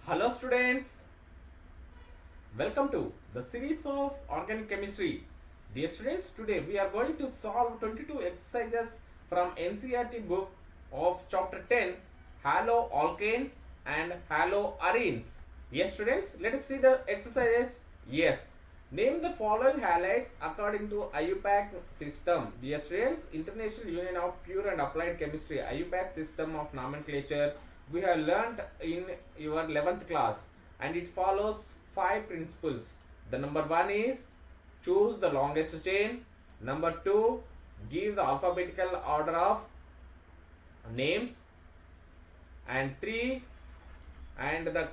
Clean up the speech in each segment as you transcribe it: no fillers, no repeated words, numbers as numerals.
Hello students, welcome to the series of organic chemistry. Dear students, today we are going to solve 22 exercises from NCERT book of chapter 10 haloalkanes and haloarenes. Yes students, let us see the exercises. Yes, name the following halides according to IUPAC system. Dear students, International Union of Pure and Applied Chemistry IUPAC system of nomenclature we have learnt in your 11th class, and it follows 5 principles. The number 1 is choose the longest chain. Number 2, give the alphabetical order of names. And 3, and the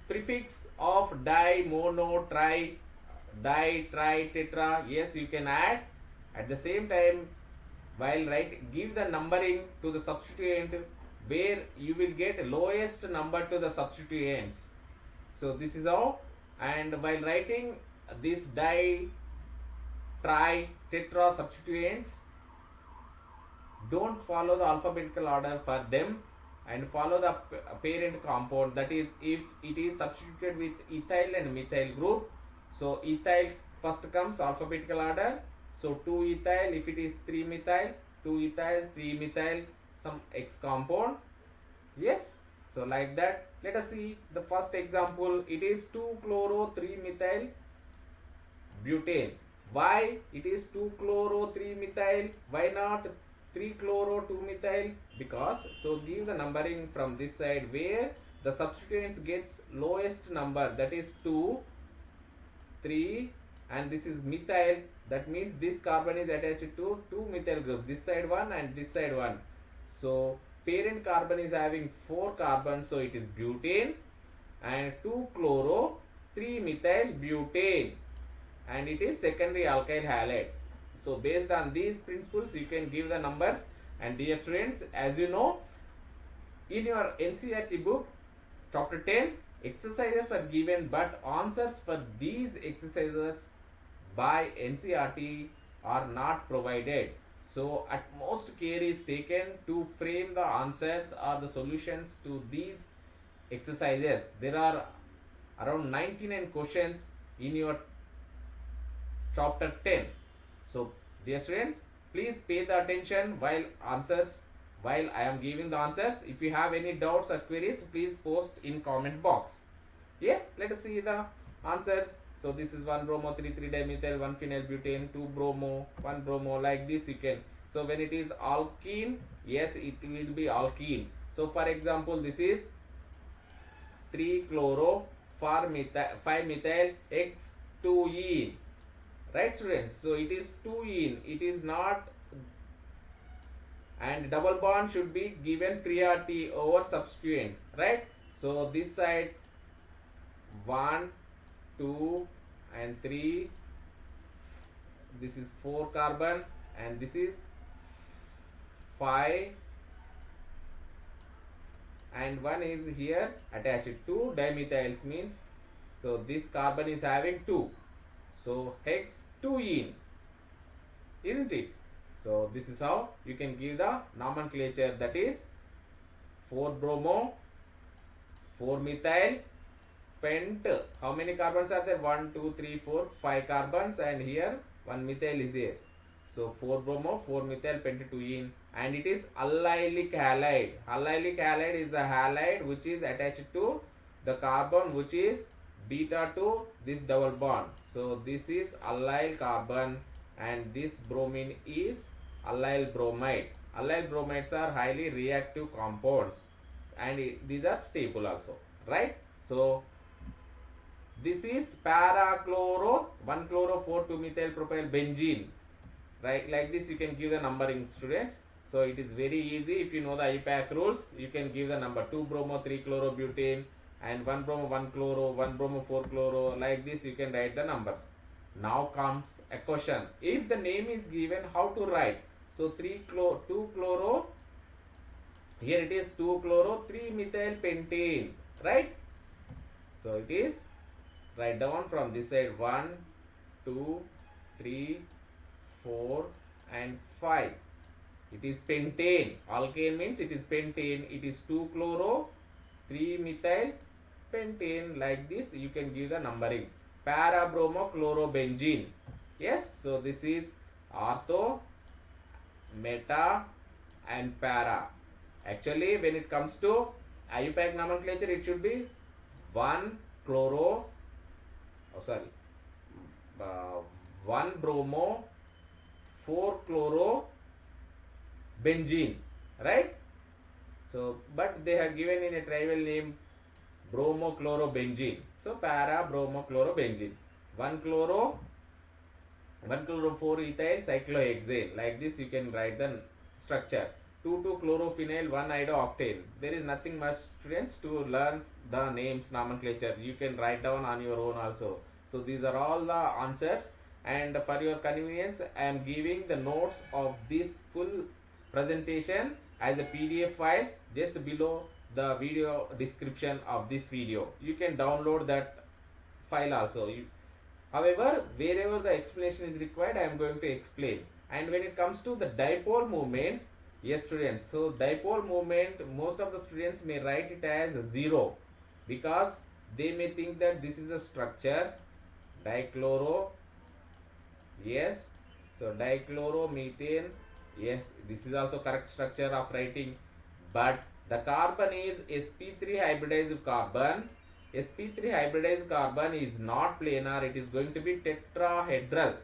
prefix of di, mono, tri, tetra. Yes, you can add. At the same time, while give the numbering to the substituent where you will get lowest number to the substituents. So this is how. And while writing this di, tri, tetra substituents, don't follow the alphabetical order for them and follow the parent compound. That is, if it is substituted with ethyl and methyl group, so ethyl first comes alphabetical order. So 2-ethyl, if it is 3-methyl, 2-ethyl, 3-methyl, some X compound. Yes, so like that. Let us see the first example. It is 2-chloro-3-methyl butane. Why it is 2-chloro-3-methyl? Why not 3-chloro-2-methyl? Because, so give the numbering from this side where the substituents gets lowest number, that is 2, 3, and this is methyl. That means this carbon is attached to 2 methyl groups, this side 1 and this side 1. So parent carbon is having 4 carbons, so it is butane, and 2-chloro-3-methyl butane, and it is secondary alkyl halide. So based on these principles you can give the numbers. And dear students, as you know, in your NCERT book chapter 10 exercises are given, but answers for these exercises by NCERT are not provided. So utmost care is taken to frame the answers or the solutions to these exercises. There are around 99 questions in your chapter 10. So dear students, please pay the attention while I am giving the answers. If you have any doubts or queries, please post in comment box. Yes, let us see the answers. So this is 1-bromo-3,3-dimethyl, 1-phenylbutane, 2-bromo, 1-bromo, like this you can. So when it is alkene, yes, it will be alkene. So for example, this is 3-chloro-5-methyl X2-ene. Right students, so it is 2-ene, it is not, and double bond should be given priority over substituent, right? So this side 1, 2 and 3, this is 4 carbon, and this is 5, and 1 is here attached to dimethyls, means so this carbon is having 2, so Hex2-ene, isn't it? So this is how you can give the nomenclature, that is 4-bromo, 4-methyl pent. How many carbons are there? 1, 2, 3, 4, 5 carbons, and here 1 methyl is here. So 4-bromo, 4-methyl pent-2-ene, and it is allylic halide. Allylic halide is the halide which is attached to the carbon which is beta to this double bond. So this is allyl carbon, and this bromine is allyl bromide. Allyl bromides are highly reactive compounds, and these are stable also, right? So this is para-chloro, 1-chloro-4-2-methyl propyl benzene, right? Like this you can give the numbering, students. So it is very easy. If you know the IUPAC rules, you can give the number 2-bromo 3-chloro-butane, and 1-bromo 1-chloro, 1-bromo 4-chloro, like this you can write the numbers. Now comes a question. If the name is given, how to write? So 2-chloro, here it is 2-chloro-3-methyl pentane, right? So it is, write down from this side 1, 2, 3, 4 and 5. It is pentane. Alkane means it is pentane. It is 2-chloro, 3-methyl pentane. Like this you can give the numbering. Para bromo chlorobenzene. Yes, so this is ortho, meta and para. Actually when it comes to IUPAC nomenclature, it should be 1 chloro, oh sorry, 1 bromo 4 chloro benzene, right? So but they have given in a trivial name bromochlorobenzene. So para bromochlorobenzene. 1 chloro 4 ethyl cyclohexane. Like this you can write the structure. 2 chlorophenyl 1 iodooctane. There is nothing much, students, to learn the names nomenclature. You can write down on your own also. So these are all the answers, and for your convenience I am giving the notes of this full presentation as a PDF file just below the video description of this video. You can download that file also. However, wherever the explanation is required, I am going to explain. And when it comes to the dipole moment, yes students, so dipole moment, most of the students may write it as 0 because they may think that this is a structure dichloro, yes, so dichloromethane, yes, this is also correct structure of writing, but the carbon is sp3 hybridized carbon. Sp3 hybridized carbon is not planar, it is going to be tetrahedral.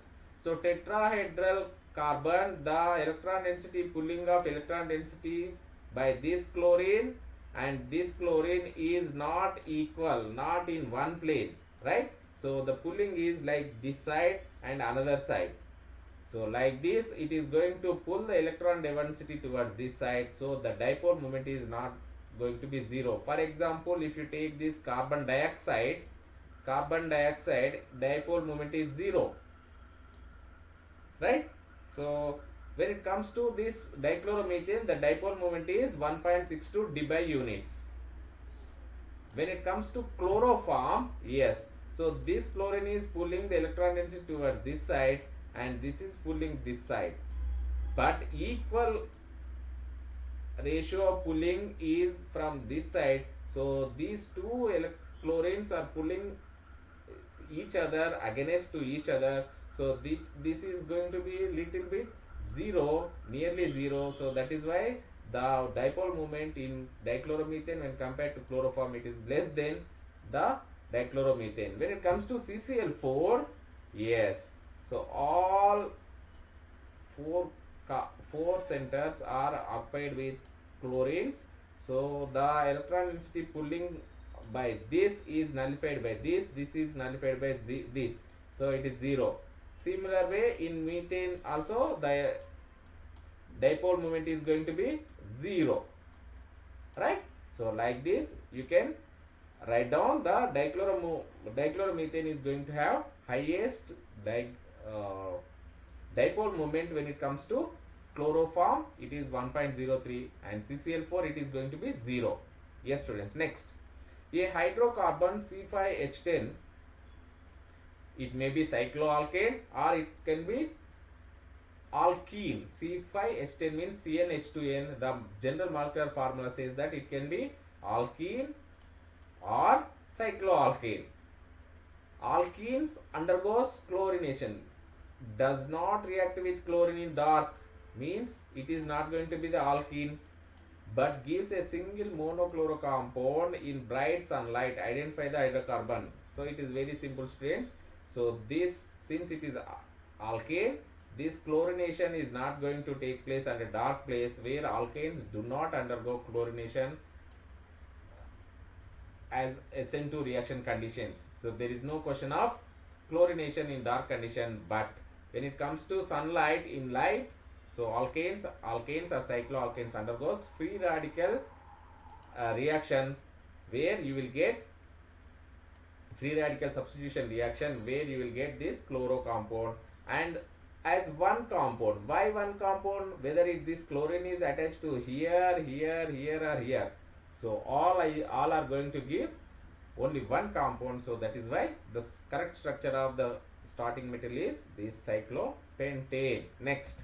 So tetrahedral carbon, the electron density, pulling of electron density by this chlorine and this chlorine is not equal, not in one plane, right? So the pulling is like this side and another side. So like this it is going to pull the electron density towards this side, so the dipole moment is not going to be 0. For example, if you take this carbon dioxide dipole moment is 0, right? So when it comes to this dichloromethane, the dipole moment is 1.62 dBi units. When it comes to chloroform, yes, so this chlorine is pulling the electron density towards this side and this is pulling this side, but equal ratio of pulling is from this side. So these two chlorines are pulling each other against to each other. So this is going to be little bit 0, nearly 0. So that is why the dipole moment in dichloromethane when compared to chloroform, it is less than the dichloromethane. When it comes to CCl4, yes, so all four centers are occupied with chlorines. So the electron density pulling by this is nullified by this is nullified by this, so it is 0. Similar way in methane also the dipole moment is going to be 0, right? So like this you can write down the dichloromethane is going to have highest dipole moment when it comes to chloroform, it is 1.03, and CCl4 it is going to be 0. Yes students, next, a hydrocarbon C5H10, it may be cycloalkane or it can be alkene. C5H10 means CnH2n. The general molecular formula says that it can be alkene or cycloalkane. Alkenes undergoes chlorination, does not react with chlorine in dark, means it is not going to be the alkene, but gives a single monochloro compound in bright sunlight. Identify the hydrocarbon. So it is very simple students. So this, since it is alkane, this chlorination is not going to take place at a dark place where alkanes do not undergo chlorination as SN2 reaction conditions. So there is no question of chlorination in dark condition, but when it comes to sunlight in light, so alkanes or cycloalkanes undergoes free radical reaction where you will get free radical substitution reaction where you will get this chloro compound and as one compound. Why one compound? Whether this chlorine is attached to here or here. So all are going to give only one compound. So that is why the correct structure of the starting metal is this cyclopentane. Next,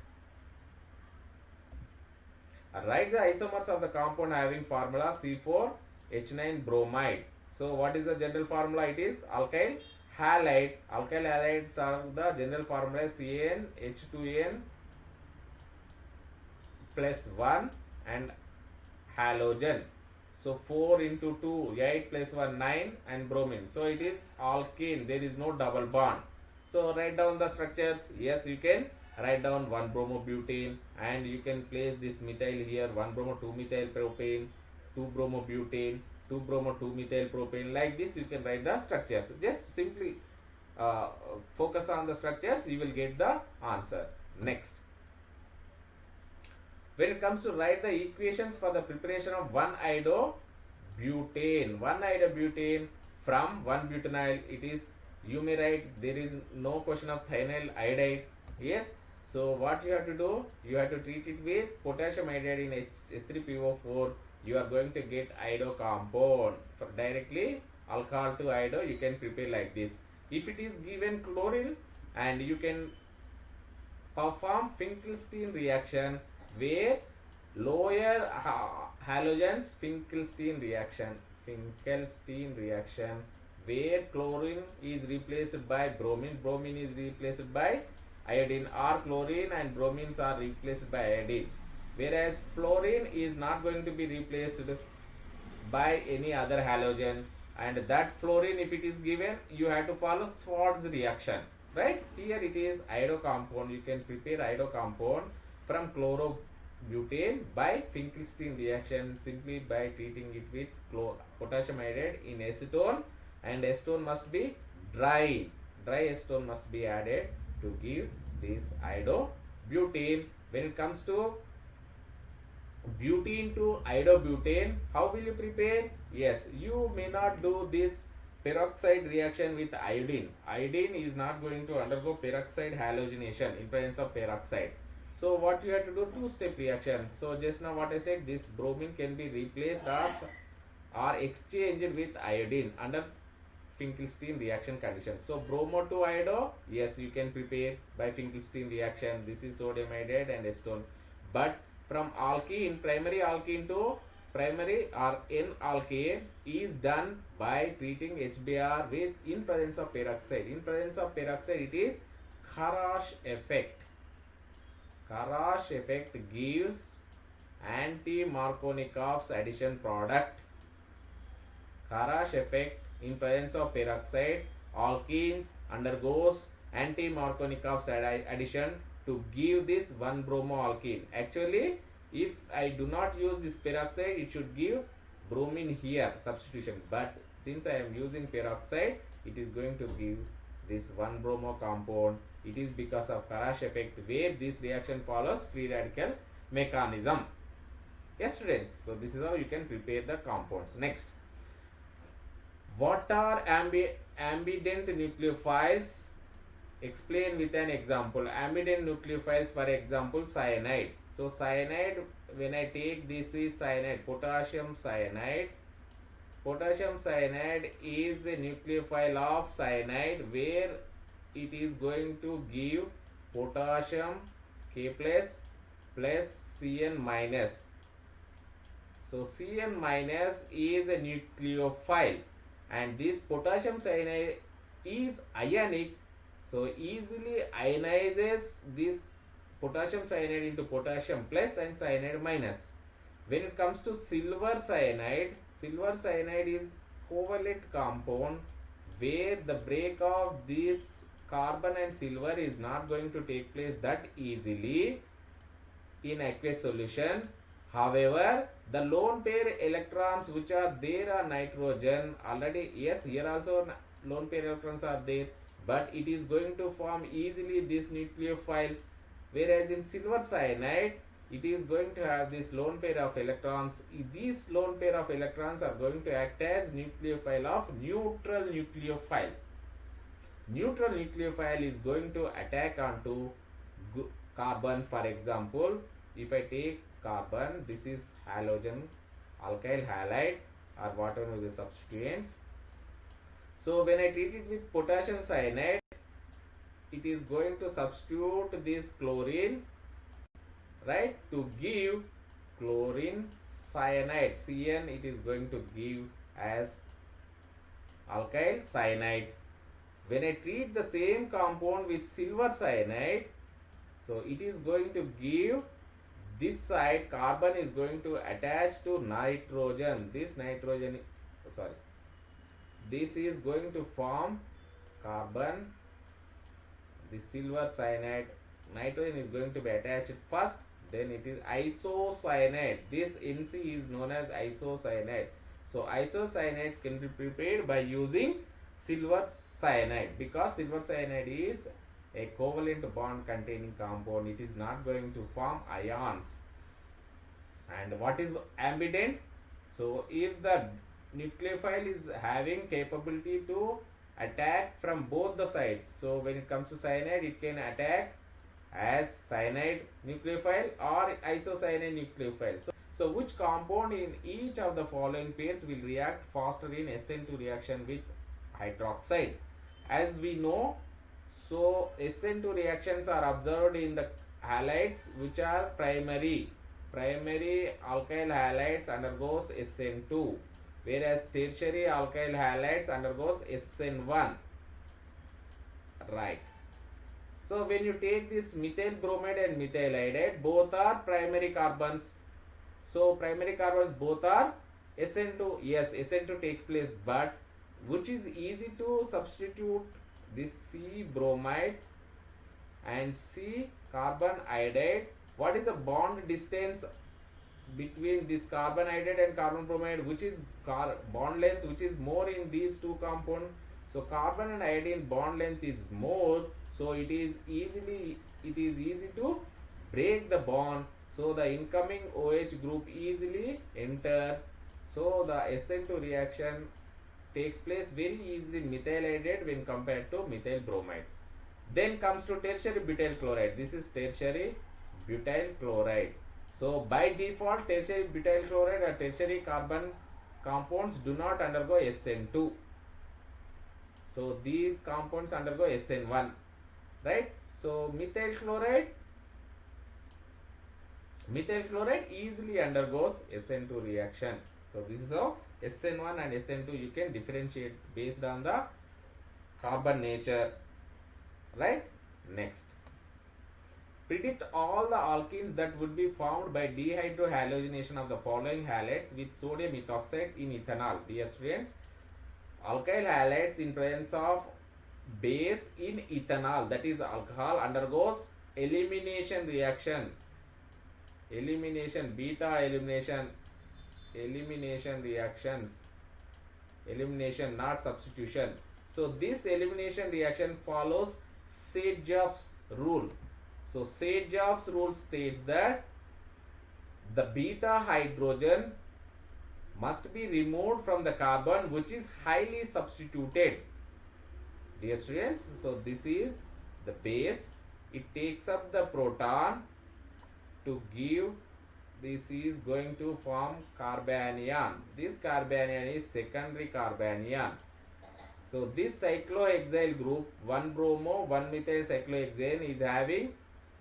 write the isomers of the compound having formula C4H9 bromide. So what is the general formula? It is alkyl halide. Alkyl halides are the general formula CnH2n plus 1 and halogen. So 4 into 2, 8 plus 1, 9 and bromine. So it is alkene. There is no double bond. So write down the structures. Yes, you can write down 1 bromobutane and you can place this methyl here. 1 bromo 2 methyl propane, 2 bromobutane, 2 bromo 2 methyl propane. Like this you can write the structures. Just simply focus on the structures. You will get the answer. Next. When it comes to write the equations for the preparation of 1-iodobutane, 1-iodobutane from 1-butanol, it is, you may write, there is no question of thionyl iodide. Yes, so what you have to do, you have to treat it with potassium iodide in H3PO4. You are going to get iodo compound. For directly alcohol to iodo, you can prepare like this. If it is given chlorine, and you can perform Finkelstein reaction where lower halogens, Finkelstein reaction where chlorine is replaced by bromine, bromine is replaced by iodine, or chlorine and bromines are replaced by iodine, whereas fluorine is not going to be replaced by any other halogen, and that fluorine, if it is given, you have to follow Schwarz reaction, right? Here it is iodo compound. You can prepare iodo compound from chlorobutane by Finkelstein reaction simply by treating it with potassium iodide in acetone, and acetone must be dry. Dry acetone must be added to give this iodobutane. When it comes to butene to iodobutane, how will you prepare? Yes, you may not do this peroxide reaction with iodine. Iodine is not going to undergo peroxide halogenation in presence of peroxide. So what you have to do, two-step reaction. So just now what I said, this bromine can be replaced or exchanged with iodine under Finkelstein reaction condition. So bromo to iodo, yes, you can prepare by Finkelstein reaction. This is sodium iodide and acetone. But from alkene, primary alkene to primary or N-alkane is done by treating HBr with in presence of peroxide. In presence of peroxide, it is Kharasch effect. Kharasch effect gives anti-Markovnikov's addition product. Kharasch effect in presence of peroxide, alkenes undergoes anti-Markovnikov's addition to give this 1-bromoalkene. Actually, if I do not use this peroxide, it should give bromine here substitution, but since I am using peroxide, it is going to give this 1-bromo compound. It is because of Kharasch effect where this reaction follows free radical mechanism. Yes, students, so this is how you can prepare the compounds. Next, what are ambident nucleophiles? Explain with an example. Ambident nucleophiles, for example, cyanide. So cyanide, when I take, this is cyanide, potassium cyanide. Potassium cyanide is a nucleophile of cyanide where it is going to give potassium K plus Cn minus. So Cn minus is a nucleophile, and this potassium cyanide is ionic, so easily ionizes this potassium cyanide into potassium plus and cyanide minus. When it comes to silver cyanide is covalent compound where the break of this carbon and silver is not going to take place that easily in aqueous solution. However, the lone pair electrons which are there are nitrogen already. Yes, here also lone pair electrons are there, but it is going to form easily this nucleophile, whereas in silver cyanide it is going to have this lone pair of electrons. These lone pair of electrons are going to act as nucleophile of neutral nucleophile. Neutral nucleophile is going to attack onto carbon. For example, if I take carbon, this is halogen, alkyl halide or whatever the substituents. So when I treat it with potassium cyanide, it is going to substitute this chlorine, right, to give chlorine cyanide. Cn it is going to give as alkyl cyanide. When I treat the same compound with silver cyanide, so it is going to give this side carbon is going to attach to nitrogen. This nitrogen, sorry, this is going to form carbon. The silver cyanide, nitrogen is going to be attached first, then it is isocyanide. This NC is known as isocyanide. So isocyanides can be prepared by using silver cyanide, because silver cyanide is a covalent bond containing compound. It is not going to form ions. And what is ambident? So if the nucleophile is having capability to attack from both the sides, so when it comes to cyanide, it can attack as cyanide nucleophile or isocyanide nucleophile. So which compound in each of the following pairs will react faster in SN2 reaction with hydroxide? As we know, so SN2 reactions are observed in the halides which are primary alkyl halides undergoes SN2, whereas tertiary alkyl halides undergoes SN1. Right. So when you take this methyl bromide and methyl iodide, both are primary carbons. So primary carbons both are SN2. Yes, SN2 takes place, but which is easy to substitute? This C bromide and C carbon iodide. What is the bond distance between this carbon iodide and carbon bromide? Which is bond length which is more in these two compounds? So carbon and iodine bond length is more, so it is easy to break the bond, so the incoming OH group easily enter. So the SN2 reaction takes place very easily in methyl iodide when compared to methyl bromide. Then comes to tertiary butyl chloride. This is tertiary butyl chloride. So by default, tertiary butyl chloride or tertiary carbon compounds do not undergo SN2. So these compounds undergo SN1, right? So methyl chloride easily undergoes SN2 reaction. So this is how SN1 and SN2 you can differentiate based on the carbon nature, right? Next, predict all the alkenes that would be formed by dehydrohalogenation of the following halides with sodium ethoxide in ethanol. Dear students, alkyl halides in presence of base in ethanol, that is alcohol, undergoes elimination reaction. Beta elimination reactions. Elimination, not substitution. So this elimination reaction follows Saint-Jeff's rule. So Saint-Jeff's rule states that the beta hydrogen must be removed from the carbon which is highly substituted. Dear students, so this is the base. It takes up the proton to give, this is going to form carbanion. This carbanion is secondary carbanion. So this cyclohexyl group, 1 bromo 1 methyl cyclohexane is having,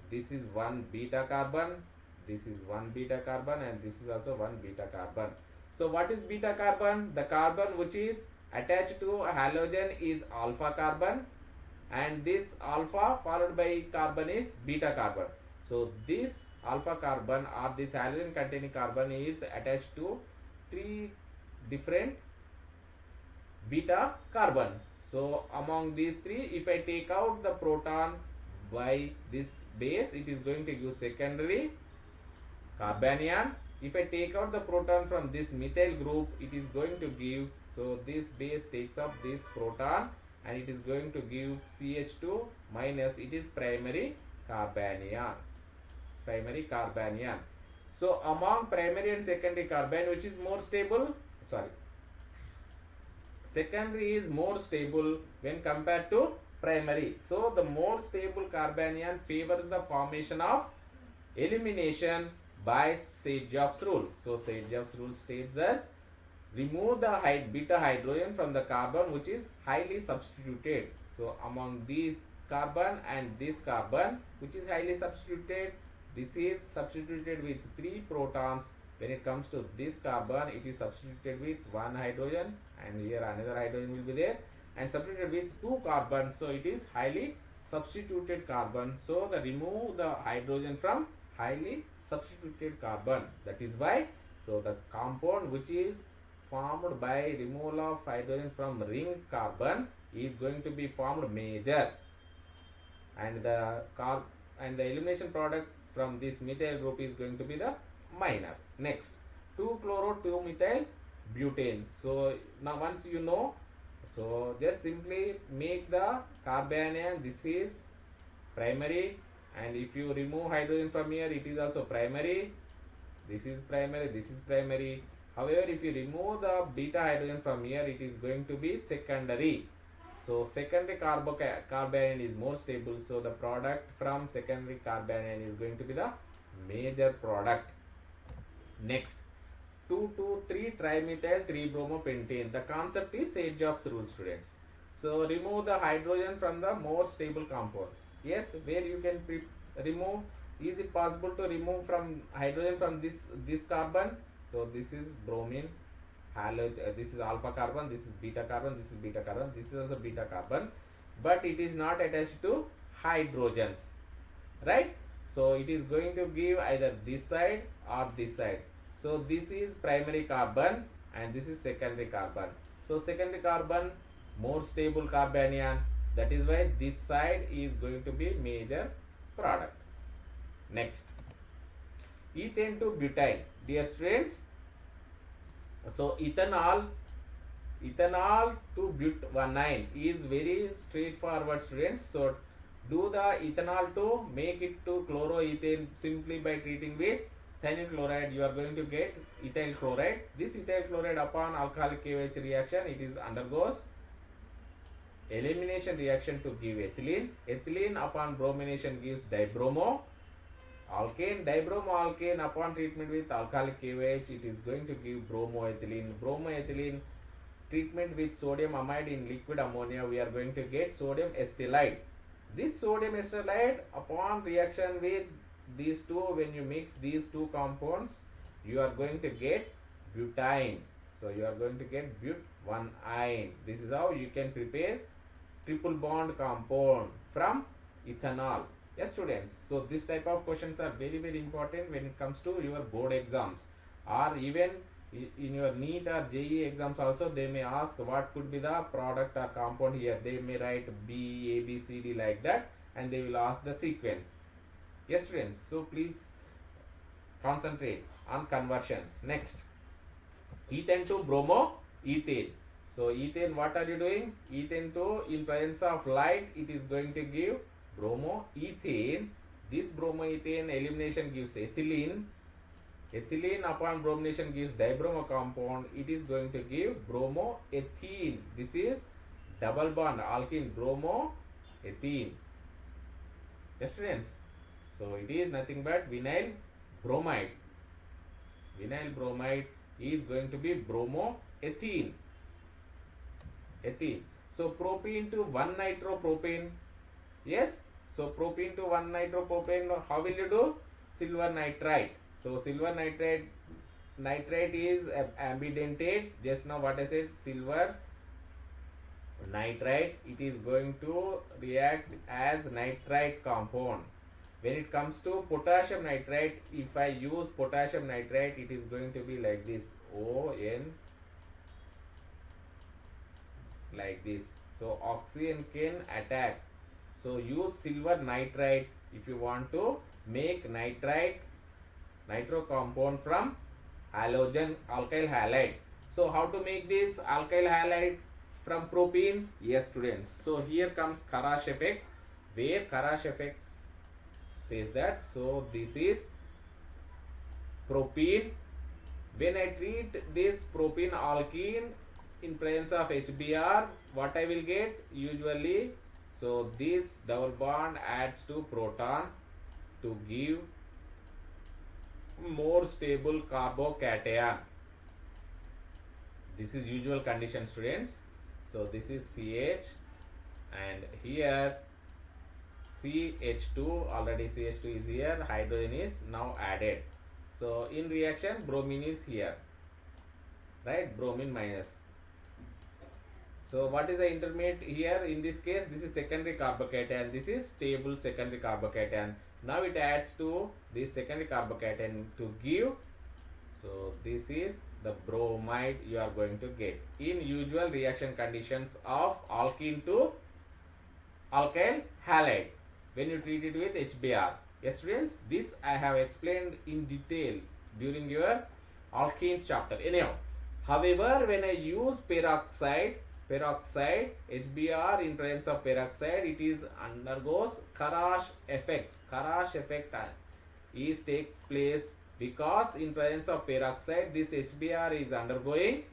this is 1 beta carbon, this is 1 beta carbon, and this is also 1 beta carbon. So what is beta carbon? The carbon which is attached to a halogen is alpha carbon, and this alpha followed by carbon is beta carbon. So this alpha carbon or this halogen containing carbon is attached to 3 different beta carbon. So among these 3, if I take out the proton by this base, it is going to give secondary carbanion. If I take out the proton from this methyl group, it is going to give, so this base takes up this proton and it is going to give CH2 minus, it is primary carbanion. So among primary and secondary carbon, which is more stable? Secondary is more stable when compared to primary. So the more stable carbanion favors the formation of elimination by Saint-Jeff's rule. So Saint-Jeff's rule states that remove the beta hydrogen from the carbon which is highly substituted. So among these carbon and this carbon which is highly substituted, this is substituted with 3 protons. When it comes to this carbon, it is substituted with one hydrogen, and here another hydrogen will be there, and substituted with two carbons, so it is highly substituted carbon. So the remove the hydrogen from highly substituted carbon. That is why, so the compound which is formed by removal of hydrogen from ring carbon is going to be formed major, and the elimination product from this methyl group is going to be the minor. Next, 2-chloro-2-methyl butane. So now once you know, so just simply make the carbanion. This is primary, and if you remove hydrogen from here, it is also primary. This is primary, this is primary. However, if you remove the beta hydrogen from here, it is going to be secondary. So secondary carbanion is more stable, so the product from secondary carbanion is going to be the major product. Next, 2,2,3-trimethyl 3-bromopentane. The concept is Sage-Jobs rule, students. So remove the hydrogen from the more stable compound. Yes, where you can remove, is it possible to remove from hydrogen from this carbon? So this is bromine, this is alpha carbon, this is beta carbon, this is beta carbon, this is also beta carbon, but it is not attached to hydrogens, right? So it is going to give either this side or this side. So this is primary carbon and this is secondary carbon. So secondary carbon more stable carbanion, that is why this side is going to be major product. Next, ethane to butyne. Dear students, so ethanol to but1,9 is very straightforward, students. So do the ethanol to make it to chloroethane simply by treating with thionyl chloride. You are going to get ethyl chloride. This ethyl chloride upon alcoholic KOH reaction, it is undergoes elimination reaction to give ethylene. Ethylene upon bromination gives dibromo alkane. Dibromo alkane upon treatment with alcoholic KOH, it is going to give bromoethylene. Bromoethylene treatment with sodium amide in liquid ammonia, we are going to get sodium acetylide. This sodium acetylide upon reaction with these two, when you mix these two compounds, you are going to get butane. So you are going to get but1,9. This is how you can prepare triple bond compound from ethanol. Yes, students. So this type of questions are very, very important when it comes to your board exams, or even in your NEET or JEE exams also. They may ask what could be the product or compound here. They may write B, A, B, C, D like that, and they will ask the sequence. Yes, students. So please concentrate on conversions. Next, ethane to bromoethane. So ethane, what are you doing? Ethane to, in presence of light, it is going to give bromoethane. This bromoethane elimination gives ethylene. Ethylene upon bromination gives dibromo compound. It is going to give bromoethene. This is double bond alkene, bromoethene. Yes, students. So it is nothing but vinyl bromide. Vinyl bromide is going to be bromoethene. Ethene. So propene to 1-nitropropane. Yes. So propene to 1-nitropropane. How will you do? Silver nitrite. So silver nitrite is ambidentate. Just now what I said, silver nitrite, it is going to react as nitrite compound. When it comes to potassium nitrite, if I use potassium nitrite, it is going to be like this, ON, like this. So oxygen can attack. So use silver nitrite if you want to make nitrite, nitro compound from halogen alkyl halide. So how to make this alkyl halide from propene? Yes, students. So here comes Kharash effect, where Kharash effect says that, so this is propene. When I treat this propene alkene in presence of HBr, what I will get? Usually, so this double bond adds to proton to give more stable carbocation. This is usual condition, students. So this is CH, and here CH2, already CH2 is here, hydrogen is now added. So in reaction, bromine is here, right? Bromine minus. So what is the intermediate here? In this case, this is secondary carbocation. This is stable secondary carbocation. Now it adds to this secondary carbocation to give. So this is the bromide you are going to get in usual reaction conditions of alkene to alkyl halide when you treat it with HBr. Yes students, this I have explained in detail during your alkene chapter. Anyhow, however, when I use peroxide HBr, in presence of peroxide, it is undergoes Kharash effect. Kharash effect takes place because in presence of peroxide, this HBr is undergoing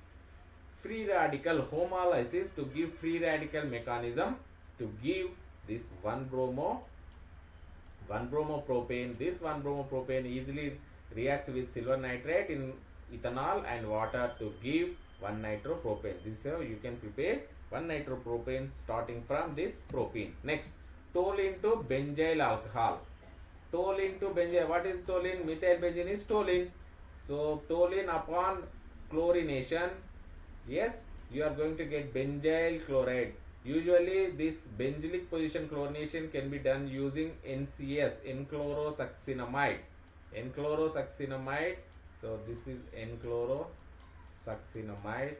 free radical homolysis to give free radical mechanism to give this 1-bromopropane. This 1-bromopropane easily reacts with silver nitrate in ethanol and water to give 1-nitropropane. This is how you can prepare 1-nitropropane starting from this propene. Next, toluene to benzyl alcohol. Toluene to benzyl. What is toluene? Methyl benzene is toluene. So toluene upon chlorination, yes, you are going to get benzyl chloride. Usually this benzylic position chlorination can be done using NCS, N-chlorosuccinamide. N-chlorosuccinamide. So this is N-chlorosuccinamide.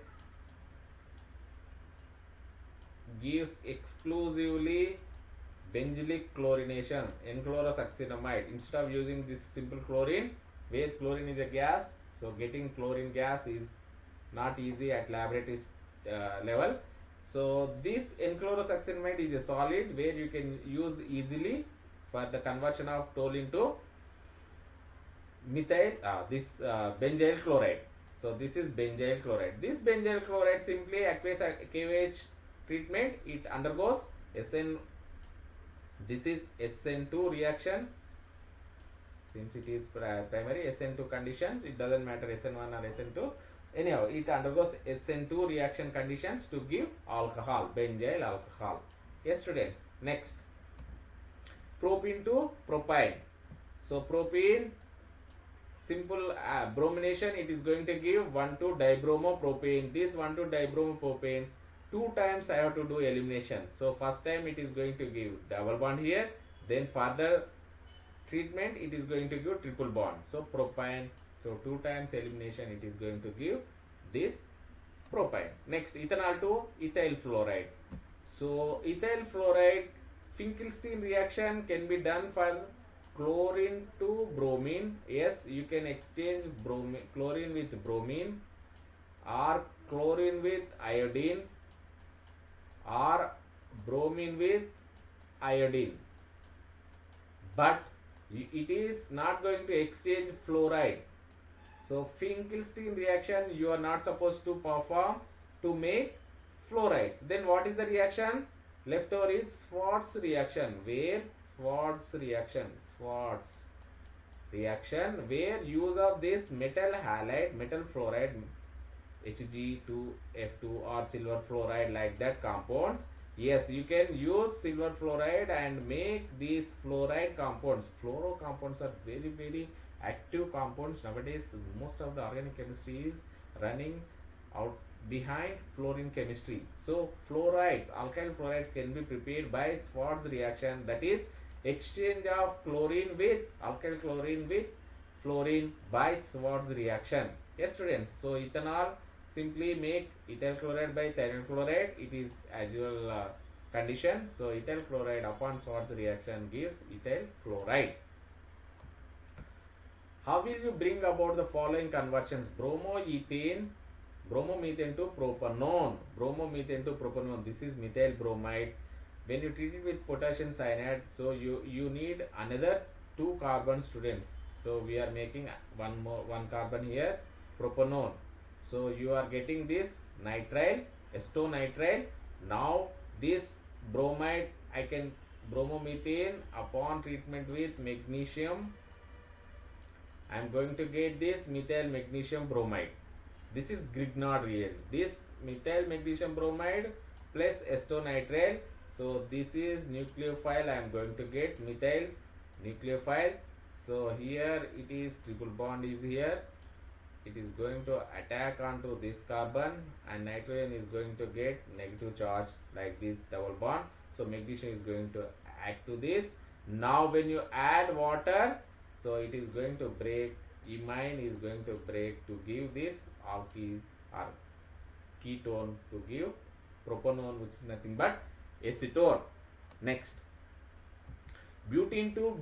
Gives exclusively benzylic chlorination, N-chlorosuccinamide. Instead of using this simple chlorine, where chlorine is a gas, so getting chlorine gas is not easy at laboratory level. So this N-chlorosuccinamide is a solid where you can use easily for the conversion of toluene to methyl, benzyl chloride. So this is benzyl chloride. This benzyl chloride simply aqueous KVH treatment, it undergoes SN. This is SN2 reaction. Since it is primary SN2 conditions, it doesn't matter SN1 or SN2. Anyhow, it undergoes SN2 reaction conditions to give alcohol, benzyl alcohol. Yes students, next, propene to propyne. So propene, simple bromination, it is going to give 1,2-dibromopropane. This 1,2-dibromopropane, 2 times I have to do elimination. So first time it is going to give double bond here, then further treatment it is going to give triple bond. So propyne, so 2 times elimination it is going to give this propyne. Next, ethanol to ethyl fluoride. So ethyl fluoride Finkelstein reaction can be done for chlorine to bromine. Yes, you can exchange chlorine with bromine, or chlorine with iodine, or bromine with iodine, but it is not going to exchange fluoride. So Finkelstein reaction you are not supposed to perform to make fluorides. Then what is the reaction? Leftover is Schwarz reaction, where Schwarz reaction, where use of this metal halide, metal fluoride, Hg2F2 or silver fluoride, like that compounds. Yes, you can use silver fluoride and make these fluoride compounds. Fluoro compounds are very, very active compounds nowadays. Most of the organic chemistry is running out behind fluorine chemistry. So fluorides, alkyl fluorides can be prepared by Schwarz reaction, that is exchange of chlorine with alkyl chlorine with fluorine by Schwarz reaction. Yes students, so ethanol, simply make ethyl chloride by ethyl chloride. It is usual condition. So ethyl chloride upon Schwarz reaction gives ethyl fluoride. How will you bring about the following conversions? Bromomethane to propanone. Bromomethane to propanone. This is methyl bromide. When you treat it with potassium cyanide, so you need another 2 carbon students. So we are making one carbon here, propanone. So you are getting this nitrile, acetonitrile. Now this bromide, bromomethane upon treatment with magnesium, I am going to get this methyl magnesium bromide. This is Grignard real. This methyl magnesium bromide plus acetonitrile. So this is nucleophile. I am going to get methyl nucleophile So here it is triple bond is here. It is going to attack onto this carbon, and nitrogen is going to get negative charge like this double bond. So magnesium is going to add to this. Now when you add water, so it is going to break, imine is going to break to give this alkyl or ketone to give propanone, which is nothing but acetone. Next, butene to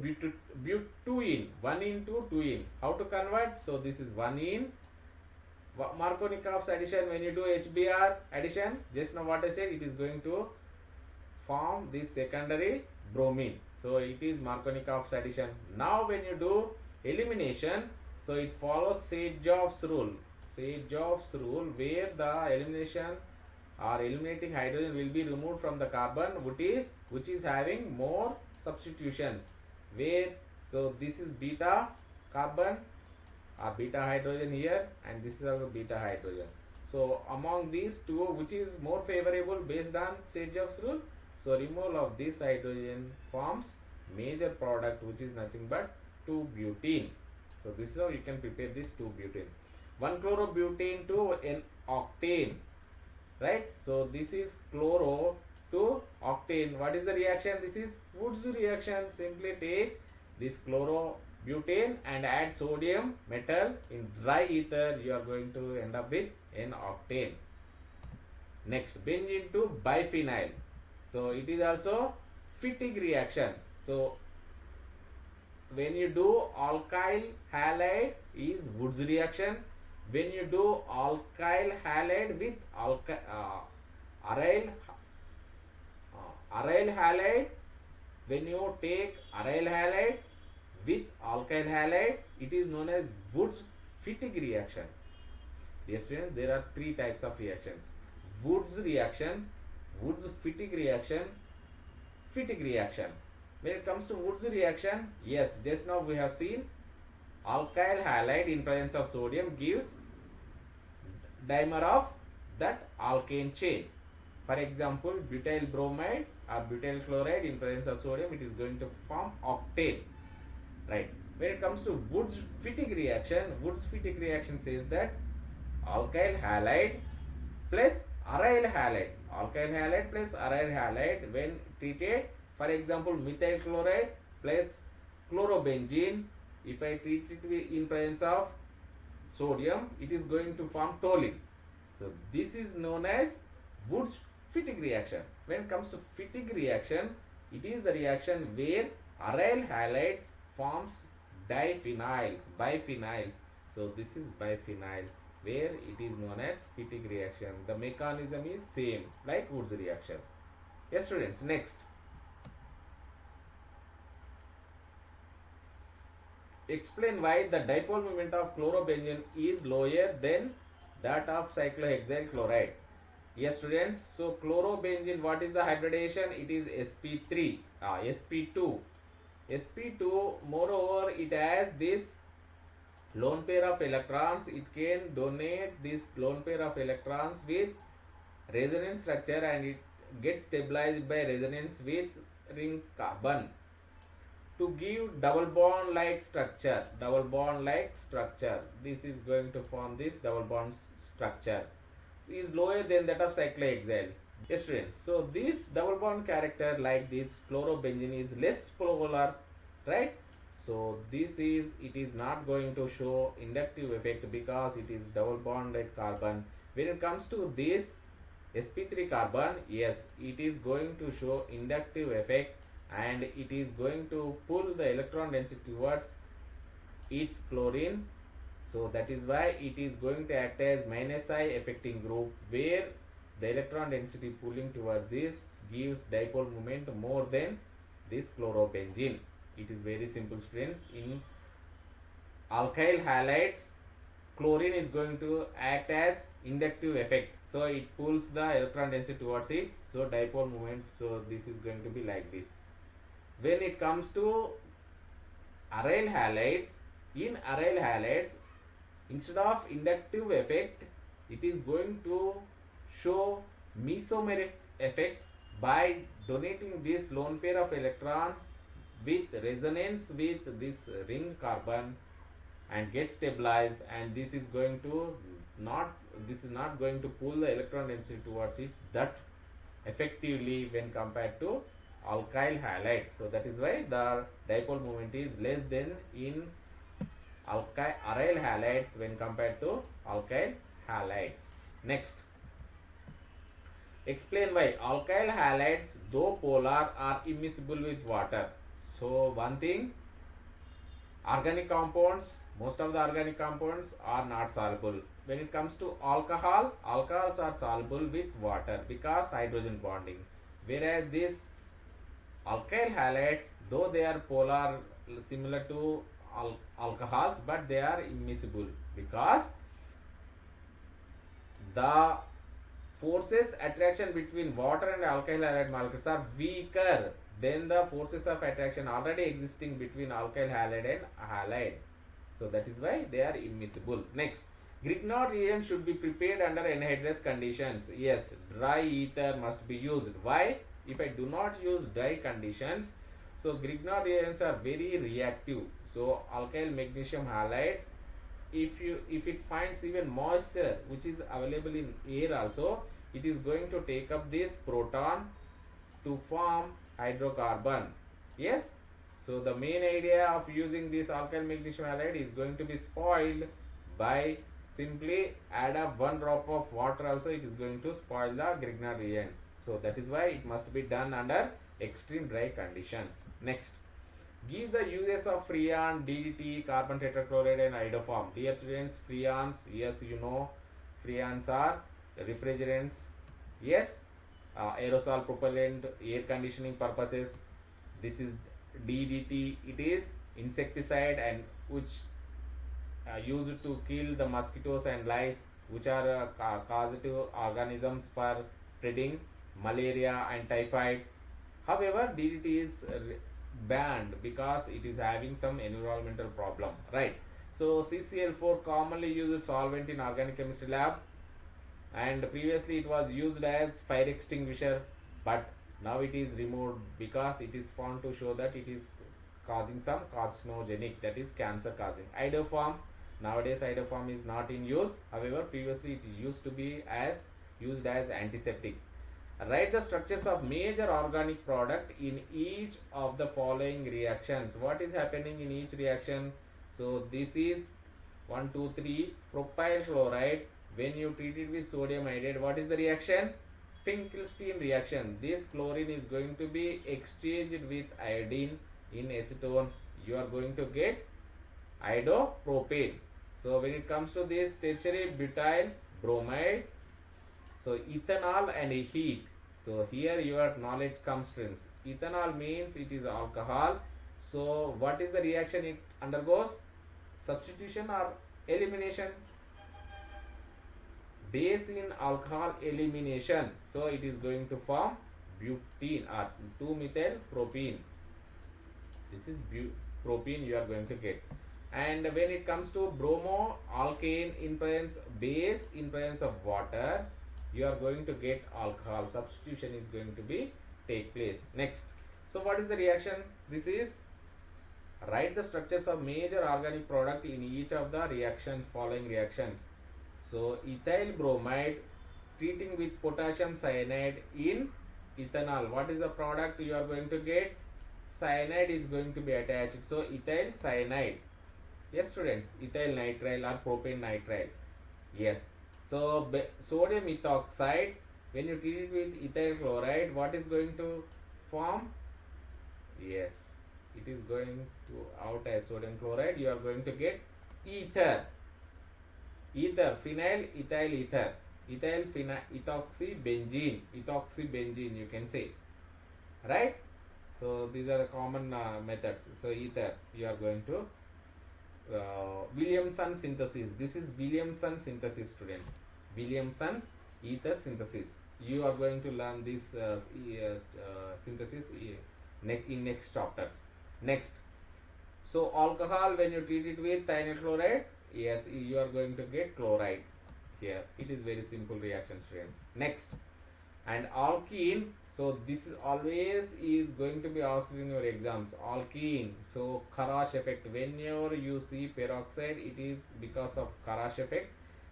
butene, 1 into 2 in. How to convert? So this is 1 in. Markovnikov's addition, when you do HBr addition, just now what I said, it is going to form this secondary bromine. So it is Markovnikov's addition. Now when you do elimination, so it follows Sage-Job's rule. Sage-Job's rule, where the elimination or eliminating hydrogen will be removed from the carbon which is having more substitutions. Where, so this is beta carbon or beta hydrogen here, and this is also beta hydrogen. So among these two, which is more favorable based on Sage-Job's rule? So removal of this hydrogen forms major product, which is nothing but 2-butene. So this is how you can prepare this 2-butene. 1-chlorobutane to an octane, right? So this is chloro to octane. What is the reaction? This is Wood's reaction. Simply take this chlorobutane and add sodium metal in dry ether. You are going to end up with an octane. Next, benzene to biphenyl. So it is also Fittig reaction. So when you do alkyl halide is Wood's reaction. When you do alkyl halide with aryl halide, when you take aryl halide with alkyl halide, it is known as Wood's Fittig reaction. Dear students, there are 3 types of reactions: Wood's reaction, Wood's Fittig reaction, Fittig reaction. When it comes to Wood's reaction, yes, just now we have seen alkyl halide in presence of sodium gives dimer of that alkane chain. For example, butyl bromide or butyl chloride in presence of sodium, it is going to form octane, right? When it comes to Wood's Fittig reaction says that alkyl halide plus aryl halide, when treated, for example, methyl chloride plus chlorobenzene, if I treat it in presence of sodium, it is going to form toluene. So this is known as Wood's Fittig reaction. When it comes to Fittig reaction, it is the reaction where aryl halides forms biphenyls. So this is biphenyl, where it is known as Fittig reaction. The mechanism is same like Wood's reaction. Yes students, next. Explain why the dipole moment of chlorobenzene is lower than that of cyclohexyl chloride. Yes students, so chlorobenzene, what is the hybridization? It is sp3, sp2. sp2, moreover, it has this lone pair of electrons. It can donate this lone pair of electrons with resonance structure, and it gets stabilized by resonance with ring carbon to give double bond like structure. This is going to form this double bond structure. Is lower than that of cyclohexyl. Yes students, so this double bond character like this chlorobenzene is less polar, right? So this is, it is not going to show inductive effect because it is double bonded carbon. When it comes to this sp3 carbon, yes, it is going to show inductive effect, and it is going to pull the electron density towards its chlorine. So that is why it is going to act as -I affecting group, where the electron density pulling towards this gives dipole moment more than this chlorobenzene. It is very simple students. In alkyl halides, chlorine is going to act as inductive effect, so it pulls the electron density towards it, so dipole moment, so this is going to be like this. When it comes to aryl halides, in aryl halides, instead of inductive effect, it is going to show mesomeric effect by donating this lone pair of electrons with resonance with this ring carbon and get stabilized, and this is going to not this is not going to pull the electron density towards it that effectively when compared to alkyl halides. So that is why the dipole moment is less than in aryl halides when compared to alkyl halides. Next, explain why alkyl halides though polar are immiscible with water. So one thing, organic compounds, most of the organic compounds are not soluble. When it comes to alcohol, alcohols are soluble with water because hydrogen bonding. Whereas this alkyl halides, though they are polar similar to alcohols, but they are immiscible because the forces attraction between water and alkyl halide molecules are weaker than the forces of attraction already existing between alkyl halide and halide. So that is why they are immiscible. Next, Grignard reagent should be prepared under anhydrous conditions. Yes, dry ether must be used. Why? If I do not use dry conditions, so Grignard reagents are very reactive. So alkyl magnesium halides, if it finds even moisture which is available in air also, it is going to take up this proton to form hydrocarbon. Yes, so the main idea of using this alkyl magnesium halide is going to be spoiled by simply add up one drop of water also, it is going to spoil the Grignard reagent. So that is why it must be done under extreme dry conditions. Next, give the uses of freon, DDT, carbon tetrachloride and iodoform. Dear students, freons, yes, you know, freons are refrigerants, yes, aerosol propellant, air conditioning purposes. This is DDT, it is insecticide and which used to kill the mosquitoes and lice, which are causative organisms for spreading malaria and typhoid. However, DDT is banned because it is having some environmental problem, right? So CCl4 commonly used solvent in organic chemistry lab, and previously it was used as fire extinguisher, but now it is removed because it is found to show that it is causing some carcinogenic, that is cancer causing. Iodoform, nowadays iodoform is not in use, however previously it used to be used as antiseptic. Write the structures of major organic product in each of the following reactions. What is happening in each reaction? So this is 1, 2, 3 propyl chloride. When you treat it with sodium iodide, what is the reaction? Finkelstein reaction. This chlorine is going to be exchanged with iodine in acetone. You are going to get iodopropane. So when it comes to this tertiary butyl bromide, so ethanol and heat. So here your knowledge comes, friends. Ethanol means it is alcohol. So what is the reaction it undergoes? Substitution or elimination? Base in alcohol elimination. So it is going to form butene or 2-methyl propene. This is propene you are going to get. And when it comes to bromo alkane in presence base in presence of water, you are going to get alcohol. Substitution is going to be take place. Next, so what is the reaction? This is write the structures of major organic product in each of the reactions, following reactions. So ethyl bromide treating with potassium cyanide in ethanol. What is the product you are going to get? Cyanide is going to be attached. So ethyl cyanide. Yes students, ethyl nitrile or propane nitrile. Yes. So sodium ethoxide, when you treat it with ethyl chloride, what is going to form? Yes, it is going to out as sodium chloride. You are going to get ether. Ether, phenyl ethyl ether, ethyl ethoxybenzene, ethoxybenzene you can say, right? So these are the common methods. So ether you are going to Williamson synthesis. This is Williamson synthesis, students. Williamson's ether synthesis. You are going to learn this synthesis in next chapters. Next, so alcohol, when you treat it with thionyl chloride, yes, you are going to get chloride here. It is very simple reaction, students. Next, and alkene, So this is always is going to be asked in your exams. Alkene. So Kharash effect. Whenever you see peroxide, it is because of Kharash effect.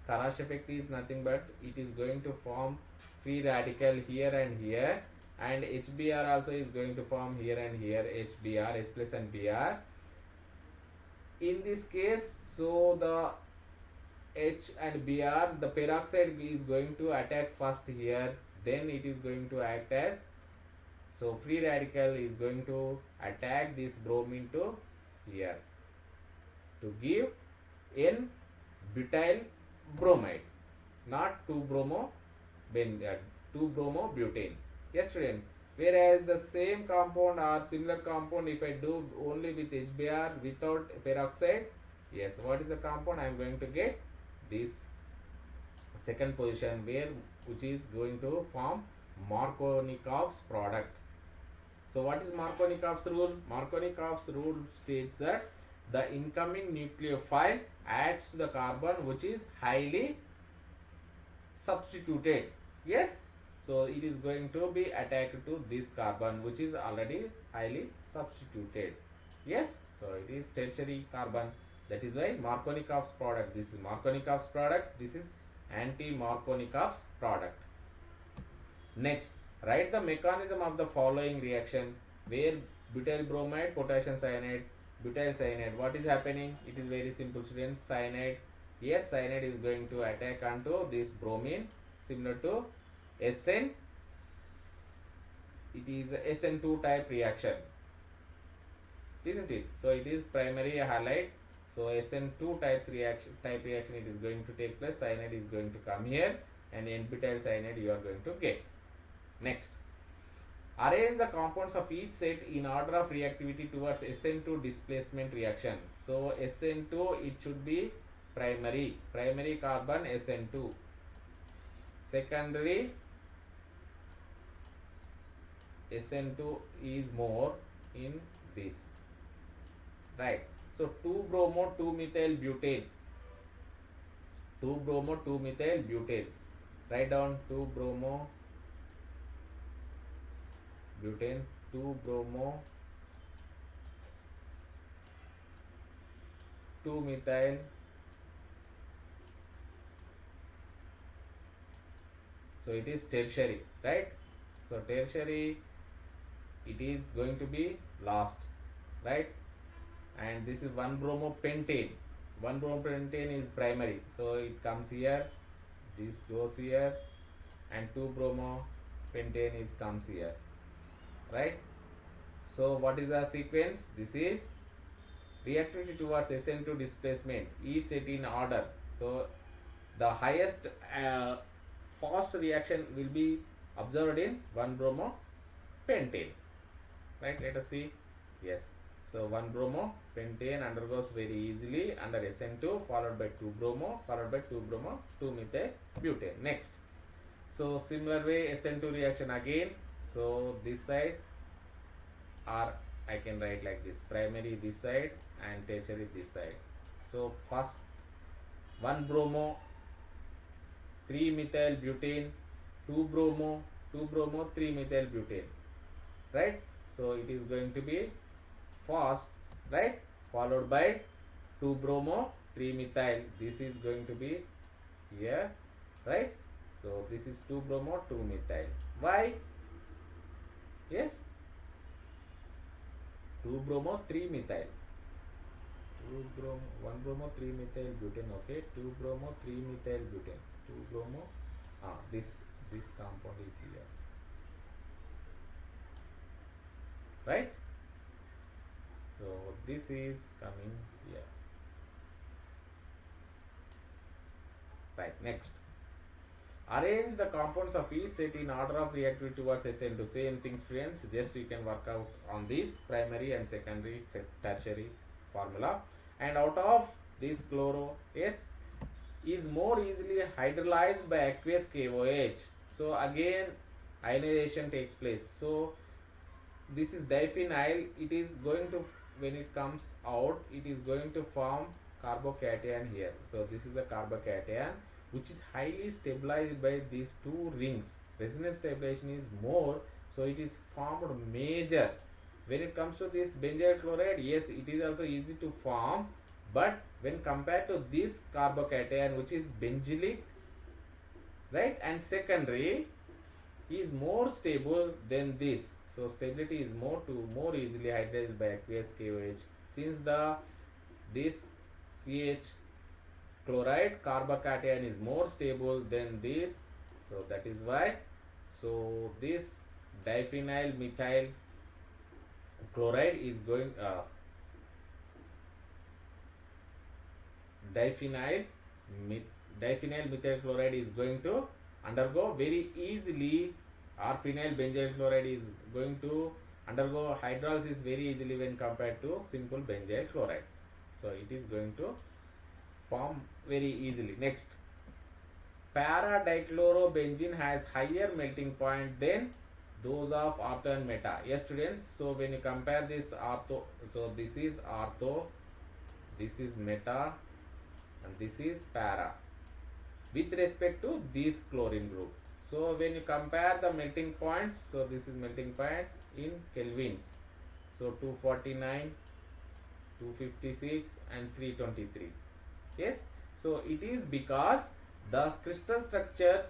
Kharash effect is nothing but it is going to form free radical here and here, and HBr also is going to form here and here, HBr, H plus and Br. In this case, so the H and Br, the peroxide is going to attack first here, then it is going to act as, so free radical is going to attack this bromine to here to give N butyl bromide, not 2-bromo-butane. Yes, students. Whereas the same compound or similar compound, if I do only with HBr without peroxide, yes, what is the compound? I am going to get this second position, which is going to form Markovnikov's product. So what is Markovnikov's rule? Markovnikov's rule states that the incoming nucleophile adds to the carbon which is highly substituted. Yes, so it is going to be attacked to this carbon which is already highly substituted. Yes, so it is tertiary carbon. That is why Markovnikov's product. This is Markovnikov's product. This is anti-Markovnikov's product. Next, write the mechanism of the following reaction where butyl bromide, potassium cyanide, butyl cyanide. What is happening? It is very simple, students. Cyanide. Yes, cyanide is going to attack onto this bromine, similar to SN. It is a SN2 type reaction, isn't it? So it is primary halide. So SN2 type reaction it is going to take place. Cyanide is going to come here, and N-butyl cyanide you are going to get. Next, arrange the compounds of each set in order of reactivity towards SN2 displacement reaction. So SN2, it should be primary carbon SN2, secondary SN2 is more in this, right? So 2-bromo 2-methyl butane, 2-bromo 2-methyl butane. Write down 2-bromo butane, 2-bromo 2-methyl so it is tertiary, right? So tertiary, it is going to be last, right? And this is 1-bromo pentane. 1-bromo pentane is primary, so it comes here, this goes here, and 2-bromo pentane is comes here, right? So what is the sequence? This is reactivity towards SN2 displacement, each set in order. So the highest fast reaction will be observed in 1-bromo pentane, right? Let us see. Yes, so 1-bromo pentane undergoes very easily under SN2, followed by 2-bromo, followed by 2-bromo 2-methyl butane. Next, so similar way SN2 reaction again. So this side, or I can write like this, primary this side and tertiary this side. So first 1-bromo 3-methyl butane, 2-bromo 3-methyl butane, right? So it is going to be fast, right? Followed by 2-bromo 3-methyl. This is going to be here, right? So this is 2-bromo 2-methyl. Why? Yes, 2-bromo 3-methyl. 1-bromo 3-methyl butane. Okay, 2-bromo 3-methyl butane. 2-bromo. This compound is here, right? So this is coming here, right? Next, arrange the compounds of each set in order of reactivity towards SN2. Same thing, students, just you can work out on this primary and secondary tertiary formula. And out of this chloro S is more easily hydrolyzed by aqueous KOH. So again ionization takes place. So this is diphenyl. It is going to, when it comes out, it is going to form carbocation here. So this is a carbocation which is highly stabilized by these two rings. Resonance stabilization is more So it is formed major. When it comes to this benzyl chloride, yes, it is also easy to form, but when compared to this carbocation, which is benzylic, right, and secondary, is more stable than this. So stability is more easily hydrolyzed by aqueous KOH. Since this CH chloride carbocation is more stable than this, so that is why. So this diphenyl methyl chloride is going diphenyl methyl chloride is going to undergo very easily, or phenyl benzyl chloride is going to undergo hydrolysis very easily when compared to simple benzyl chloride. So it is going to form very easily. Next, para dichlorobenzene has higher melting point than those of ortho and meta. Yes students, so when you compare this ortho, so this is ortho, this is meta, and this is para with respect to this chlorine group. So when you compare the melting points, so this is melting point in kelvins, so 249, 256 and 323. Yes, so it is because the crystal structures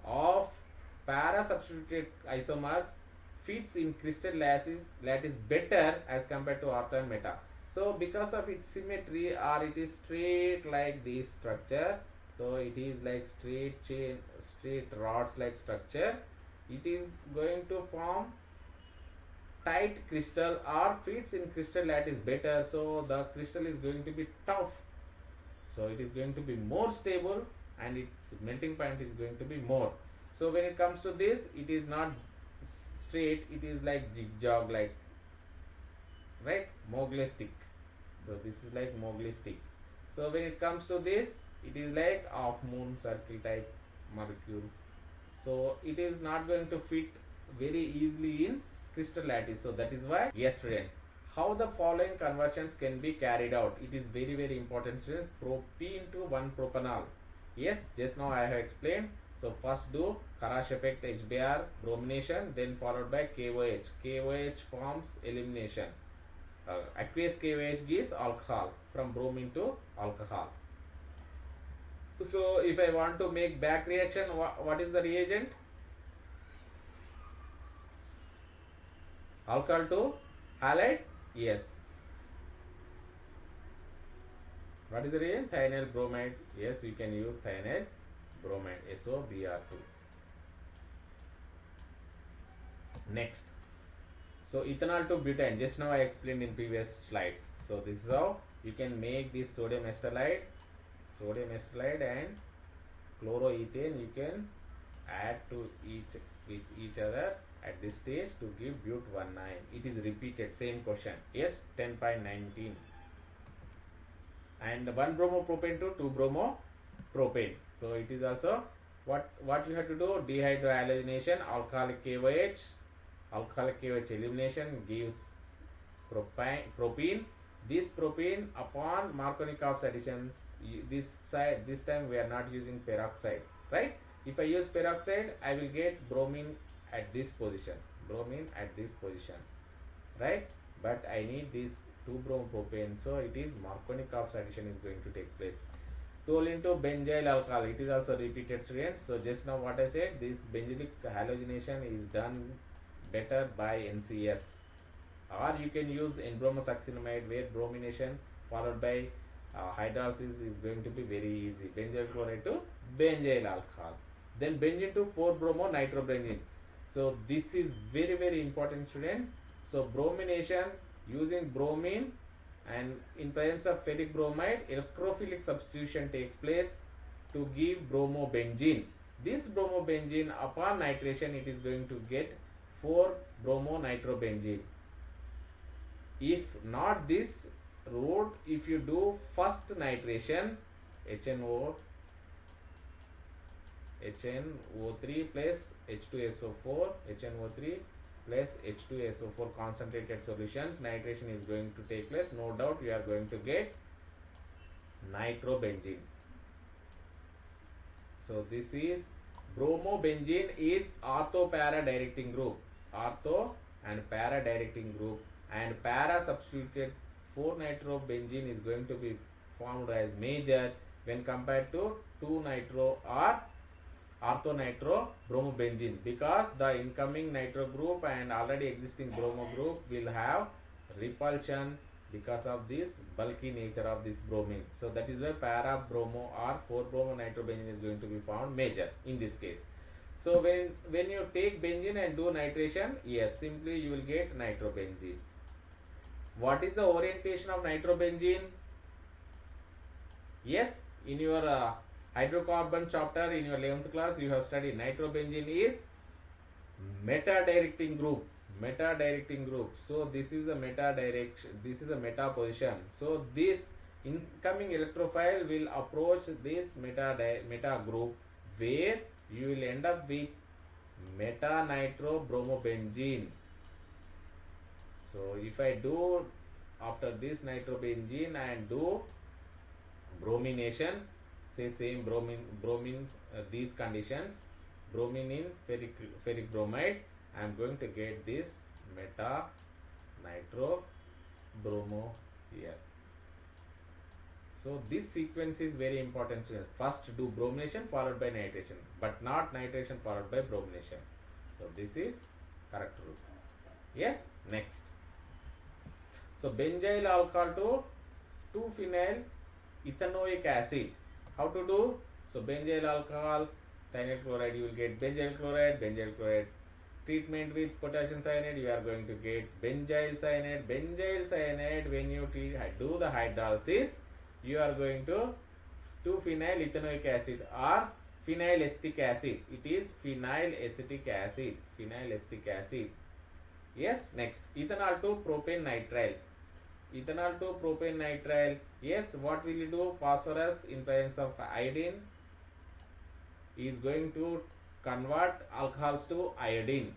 of para substituted isomers fits in crystal lattice better as compared to ortho and meta. So because of its symmetry, or it is straight like this structure, so it is like straight rods like structure, it is going to form tight crystal or fits in crystal lattice better. So the crystal is going to be tough, so it is going to be more stable, and its melting point is going to be more. So when it comes to this, it is not straight, it is like zigzag, like, right, Mowgli stick. So this is like Mowgli stick. So when it comes to this, it is like half moon circle type molecule. So it is not going to fit very easily in crystal lattice. So that is why, yes students, how the following conversions can be carried out. It is very very important students. Propene to 1-propanol. Yes, just now I have explained. So first do Kharash effect HBr bromination, then followed by KOH. KOH forms elimination. Aqueous KOH gives alcohol, from bromine to alcohol. So if I want to make back reaction, what is the reagent? Alcohol to halide? Yes. What is the reagent? Thionyl bromide. Yes, you can use thionyl bromide, SOBr2. Next, so ethanol to butane, just now I explained in previous slides. So this is how you can make this sodium acetylide and chloroethane you can add to each other at this stage to give but19. It is repeated, same question. Yes, 10.19. and 1-bromopropane to 2-bromopropane. So it is also what you have to do: dehydrohalogenation, alcoholic KOH elimination gives propene. This propene, upon Markovnikov addition, this time we are not using peroxide, right? If I use peroxide, I will get bromine at this position, right? But I need this 2-bromopropane, so it is Markovnikov addition is going to take place. Toluene to benzyl alcohol, it is also repeated students. So just now what I said, this benzylic halogenation is done better by NCS, or you can use N-bromosuccinimide, where bromination followed by hydrolysis is going to be very easy. Benzyl chloride to benzyl alcohol, then benzene to 4-bromo-nitrobenzene. So this is very very important students. So bromination using bromine, and in presence of ferric bromide, electrophilic substitution takes place to give bromobenzene. This bromobenzene, upon nitration, it is going to get 4-bromo-nitrobenzene. If not this route, if you do first nitration, HNO3 plus H2SO4, HNO3 plus H2SO4 concentrated solutions, nitration is going to take place. No doubt you are going to get nitrobenzene. So this is bromobenzene is ortho para directing group. ortho and para directing group, and para substituted 4-nitrobenzene is going to be formed as major when compared to 2-nitro or ortho-nitro-bromobenzene, because the incoming nitro group and already existing bromo group will have repulsion because of this bulky nature of this bromine. So that is why para bromo or 4-bromo-nitrobenzene is going to be found major in this case. So when you take benzene and do nitration, yes, simply you will get nitrobenzene. What is the orientation of nitrobenzene? Yes, in your hydrocarbon chapter in your 11th class you have studied nitrobenzene is meta directing group. So this is a meta direction, this is a meta position. So this incoming electrophile will approach this meta group, where you will end up with meta nitrobromobenzene. So if I do after this nitrobenzene and do bromination, say same bromine these conditions, bromine in ferric bromide, I am going to get this meta nitro bromo here. So this sequence is very important. First do bromination followed by nitration, but not nitration followed by bromination. So this is correct route. Yes, next. So benzyl alcohol to 2-phenyl ethanoic acid. How to do? So benzyl alcohol, thionyl chloride, you will get benzyl chloride. Treatment with potassium cyanide, you are going to get benzyl cyanide. When you do the hydrolysis, you are going to 2-phenyl ethanoic acid or phenyl acetic acid. It is phenyl acetic acid. Yes, next, ethanol to propane nitrile. Yes, what will you do? Phosphorus in presence of iodine is going to convert alcohols to iodine.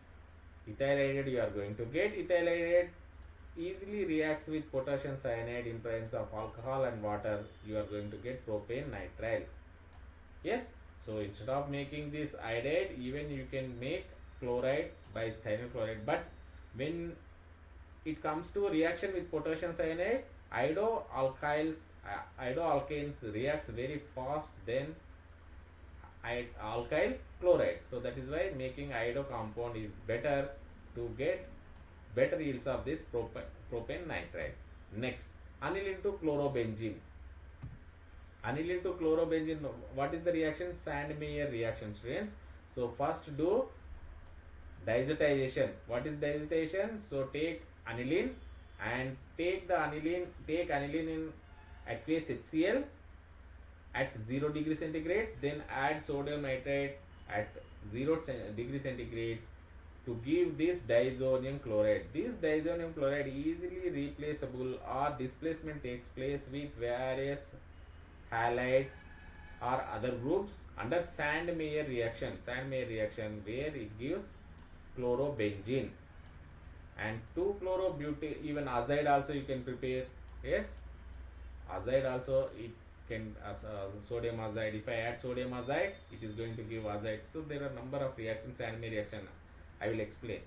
Ethyl iodide you are going to get. Ethyl iodide easily reacts with potassium cyanide in presence of alcohol and water. You are going to get propane nitrile. Yes, so instead of making this iodide, even you can make chloride by thionyl chloride. But when it comes to reaction with potassium cyanide, iodoalkanes reacts very fast than alkyl chloride. So that is why making iodo compound is better to get better yields of this propane nitride. Next, aniline to chlorobenzene. What is the reaction? Sandmeyer reaction, students. So first do diazotization. What is diazotization? So take aniline and take aniline in aqueous HCl at 0 degree centigrade, then add sodium nitrate at 0 degree centigrade to give this diazonium chloride. This diazonium chloride easily replaceable or displacement takes place with various halides or other groups under Sandmeyer reaction, where it gives chlorobenzene. And 2-chlorobutane, even azide also you can prepare. Yes, azide also it can sodium azide. If I add sodium azide, it is going to give azide. So there are number of reactions, Sandmeyer reaction. I will explain.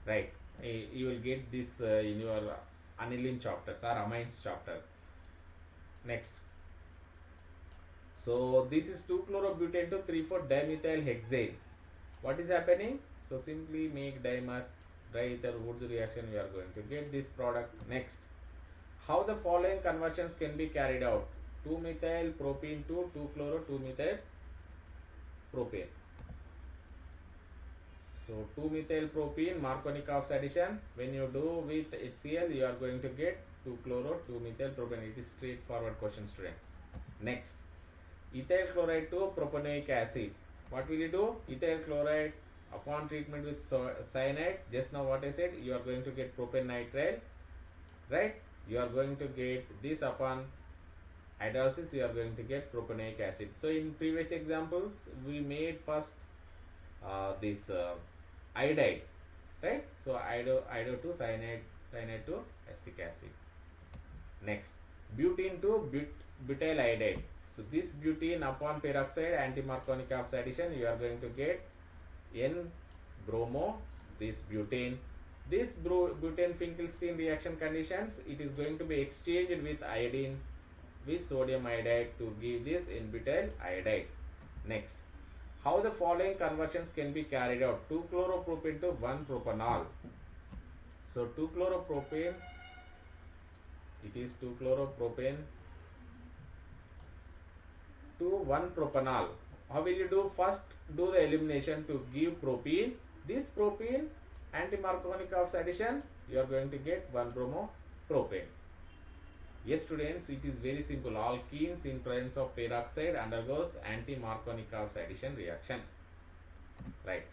Right, you will get this in your aniline chapters or amines chapter. Next. So this is 2-chlorobutane to 3,4-dimethyl-hexane. What is happening? So simply make dimer, diethyl Woods reaction, we are going to get this product. Next, how the following conversions can be carried out? 2-methyl propene to 2-chloro 2-methyl propane. So 2-methyl propene, Markovnikov's addition. When you do with HCl, you are going to get 2-chloro 2-methyl propane. It is straightforward question, students. Next, ethyl chloride to propanoic acid. What will you do? Ethyl chloride upon treatment with cyanide, just now what I said, you are going to get propane nitrile, right? You are going to get this upon hydrolysis, you are going to get propanoic acid. So in previous examples, we made first this iodide, right? So iodo to cyanide to acetic acid. Next, butene to butyl iodide. So this butene upon peroxide, anti-Markovnikov's addition, you are going to get N-bromo this butane. This butane Finkelstein reaction conditions, it is going to be exchanged with iodine with sodium iodide to give this n-butyl iodide. Next, how the following conversions can be carried out? 2-chloropropane to 1-propanol. So 2-chloropropane, it is 2-chloropropane to 1-propanol. How will you do? First, do the elimination to give propene. This propene, anti-Markovnikov addition, you are going to get 1-bromopropane. Yes, students, it is very simple. Alkenes in presence of peroxide undergoes anti-Markovnikov addition reaction. Right.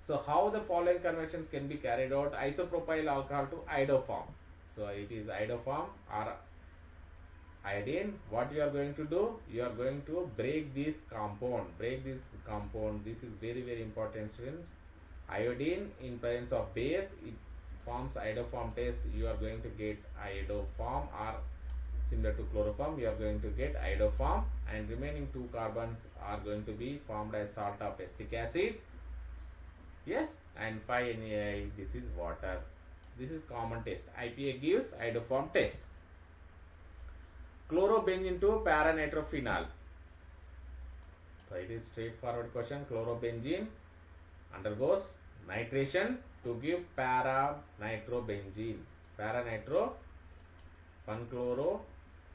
So, how the following conversions can be carried out? Isopropyl alcohol to iodoform. So, it is iodoform or iodine. What you are going to do? You are going to break this compound. Break this compound. This is very, very important, students. Iodine in presence of base, it forms iodoform test. You are going to get iodoform, or similar to chloroform, you are going to get iodoform, and remaining 2 carbons are going to be formed as salt of acetic acid. Yes, and 5NaI, this is water. This is common test. IPA gives iodoform test. Chlorobenzene to para-nitrophenol. So it is straightforward question. Chlorobenzene undergoes nitration to give para-nitrobenzene. Para-nitro, 1-chloro,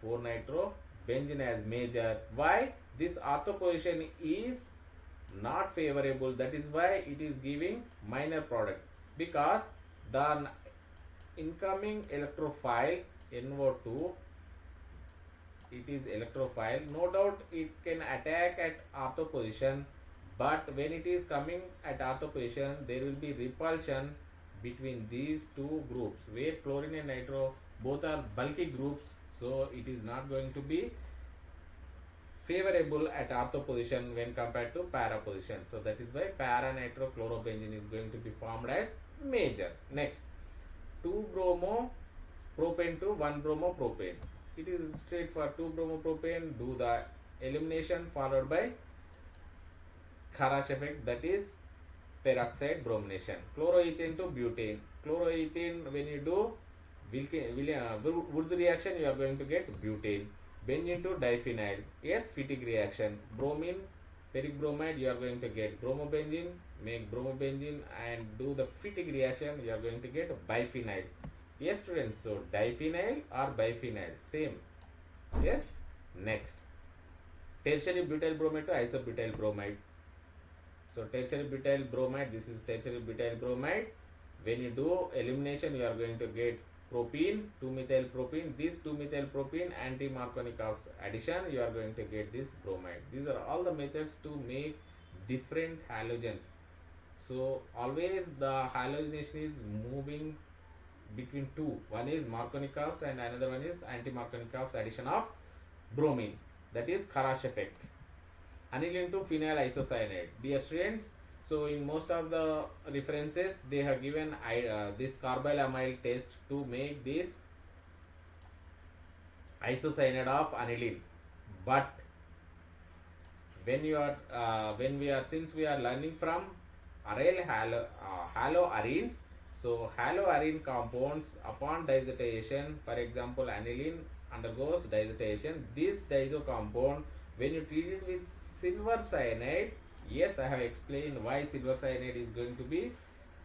4-nitro, benzene as major. Why? This ortho position is not favorable. That is why it is giving minor product, because the incoming electrophile NO2, it is electrophile. No doubt it can attack at ortho position, but when it is coming at ortho position, there will be repulsion between these two groups, where chlorine and nitro both are bulky groups, so it is not going to be favorable at ortho position when compared to para position. So that is why para-nitrochlorobenzene is going to be formed as major. Next, 2-bromopropane to 1-bromopropane. It is straight for 2-bromopropane. Do the elimination followed by Kharash effect, that is peroxide bromination. Chloroethane to butane. Chloroethane, when you do Woods reaction, you are going to get butane. Benzene to diphenyl. Yes, Fittig reaction. Bromine, ferric bromide, you are going to get bromobenzene. Make bromobenzene and do the Fittig reaction, you are going to get biphenyl. Yes, students. So diphenyl or biphenyl, same. Yes. Next, tertiary butyl bromide to isobutyl bromide. So tertiary butyl bromide, this is tertiary butyl bromide. When you do elimination, you are going to get propene, 2-methyl propene. This 2-methyl propene, anti-Markovnikov addition, you are going to get this bromide. These are all the methods to make different halogens. So always the halogenation is moving between two. One is Markovnikov's and another one is anti-Markovnikov's addition of bromine. That is Kharash effect. Aniline to phenyl isocyanate. Dear students, so in most of the references they have given this carbylamide test to make this isocyanate of aniline. But when since we are learning from aryl haloarenes, so haloarene compounds upon diazotization, for example aniline undergoes diazotization. This diazo compound, when you treat it with silver cyanide, yes, I have explained why silver cyanide is going to be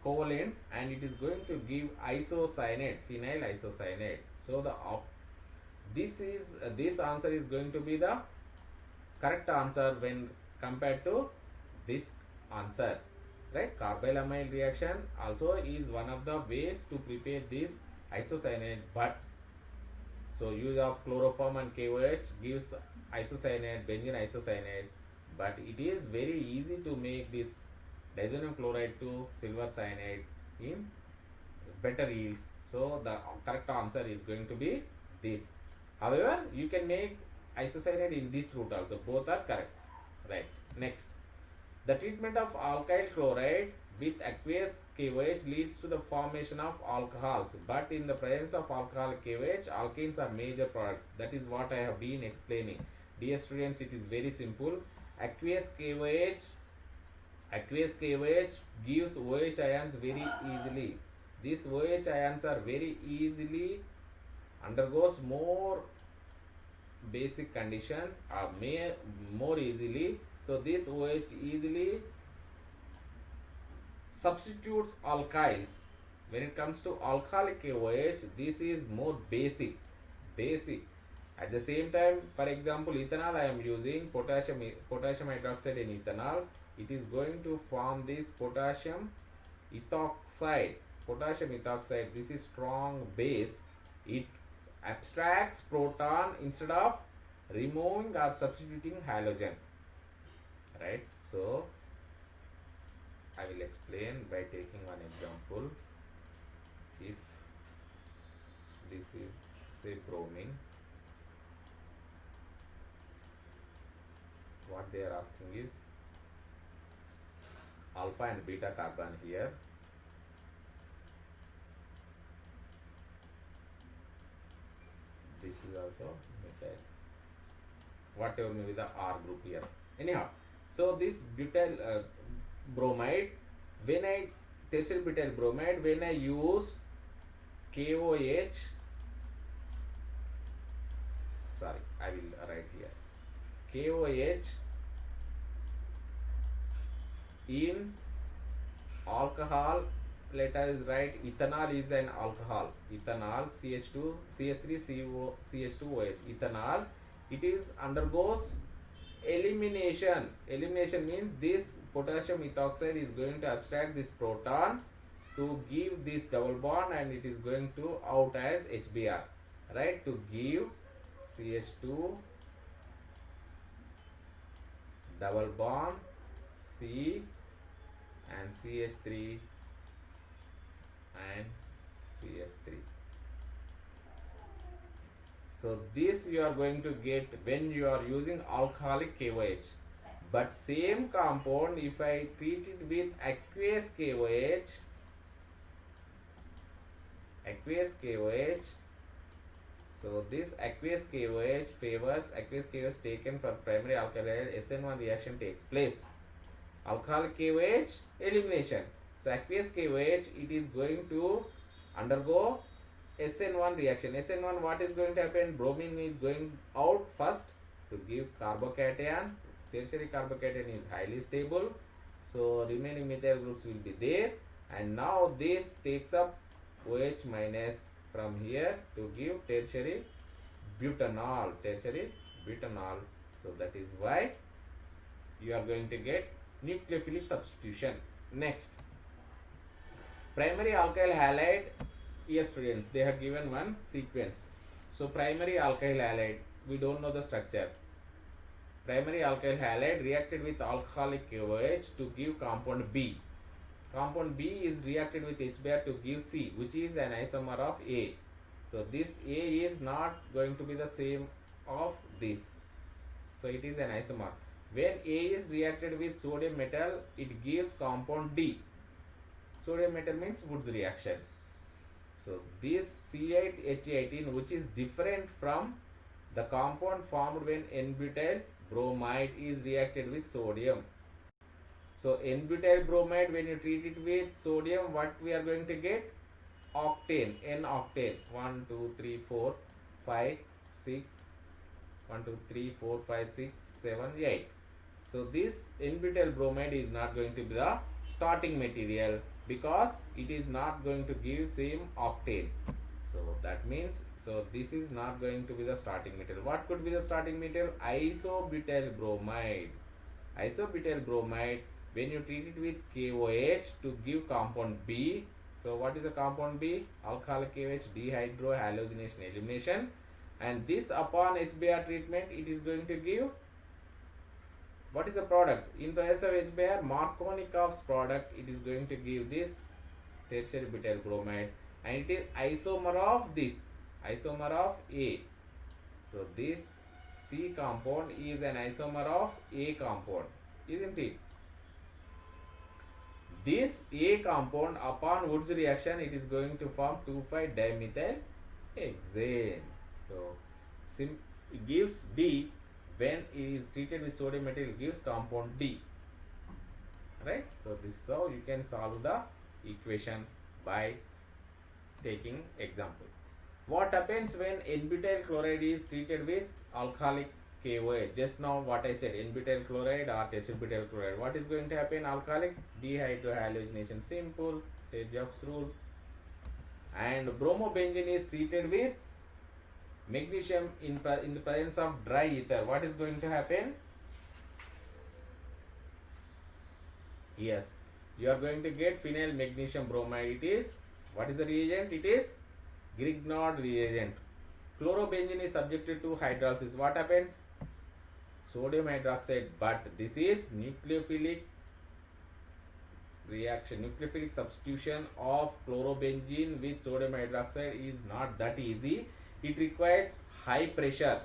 covalent, and it is going to give isocyanate, phenyl isocyanate. So this answer is going to be the correct answer when compared to this answer, right? Carbylamide reaction also is one of the ways to prepare this isocyanate, but so use of chloroform and KOH gives isocyanate, benzene isocyanate, but it is very easy to make this diazonium chloride to silver cyanide in better yields. So the correct answer is going to be this. However, you can make isocyanate in this route also. Both are correct. Right. Next, the treatment of alkyl chloride with aqueous KOH leads to the formation of alcohols. But in the presence of alcohol KOH, alkenes are major products. That is what I have been explaining. Dear students, it is very simple. Aqueous KOH Aqueous KOH gives OH ions very easily. These OH ions are very easily undergoes more basic condition may more easily. So this OH easily substitutes alkyls. When it comes to alcoholic KOH, this is more basic. At the same time, for example, ethanol I am using potassium hydroxide in ethanol. It is going to form this potassium ethoxide. This is strong base. It abstracts proton instead of removing or substituting halogen. Right? So I will explain by taking one example. If this is say bromine, what they are asking is alpha and beta carbon here. This is also methyl. Whatever may be the R group here. Anyhow, so this butyl bromide, when I tertiary butyl bromide, when I use KOH, sorry, I will write here KOH in alcohol. Let us write ethanol is an alcohol. Ethanol CH2 CH3CO CH2OH. Ethanol, it is undergoes elimination. Elimination means this potassium ethoxide is going to abstract this proton to give this double bond, and it is going to out as HBr, right, to give CH2 double bond C and CH3 and CH3. So this you are going to get when you are using alcoholic KOH. But same compound, if I treat it with aqueous KOH, so this aqueous KOH favors aqueous KOH taken for primary alkyl SN1 reaction takes place. Alcoholic KOH elimination. So aqueous KOH, it is going to undergo SN1 reaction. SN1, what is going to happen? Bromine is going out first to give carbocation. Tertiary carbocation is highly stable, so remaining methyl groups will be there, and now this takes up OH minus from here to give tertiary butanol. So that is why you are going to get nucleophilic substitution. Next, primary alkyl halide. Yes, students, they have given one sequence. So primary alkyl halide, we don't know the structure. Primary alkyl halide reacted with alcoholic KOH to give compound B. Compound B is reacted with HBr to give C, which is an isomer of A. So this A is not going to be the same of this. So it is an isomer. When A is reacted with sodium metal, it gives compound D. Sodium metal means Woods reaction. So this C8H18, which is different from the compound formed when N-butyl bromide is reacted with sodium. So N-butyl bromide, when you treat it with sodium, what we are going to get? Octane, N-octane. 1, 2, 3, 4, 5, 6. 1, 2, 3, 4, 5, 6, 7, 8. So this N-butyl bromide is not going to be the starting material because it is not going to give same octane. So that means, so this is not going to be the starting material. What could be the starting material? Isobutyl bromide. Isobutyl bromide, when you treat it with KOH to give compound B. So what is the compound B? Alcoholic KOH dehydrohalogenation elimination. And this upon HBr treatment, it is going to give, what is the product? In presence of HBr, Markovnikov's product, it is going to give this tertiary butyl bromide, and it is isomer of this, isomer of A. So this C compound is an isomer of A compound, isn't it? This A compound upon Woods reaction, it is going to form 2,5-dimethyl hexane. So it gives D. When it is treated with sodium metal, it gives compound D. right? So this is how you can solve the equation by taking example. What happens when n-butyl chloride is treated with alcoholic KOH? Just now what I said, n-butyl chloride or tetrabutyl chloride. What is going to happen? Alcoholic dehydrohalogenation, simple, Kirchhoff's rule. And bromobenzene is treated with magnesium in the presence of dry ether. What is going to happen? Yes, you are going to get phenyl magnesium bromide. It is, what is the reagent? It is Grignard reagent. Chlorobenzene is subjected to hydrolysis. What happens? Sodium hydroxide, but this is nucleophilic reaction. Nucleophilic substitution of chlorobenzene with sodium hydroxide is not that easy. It requires high pressure.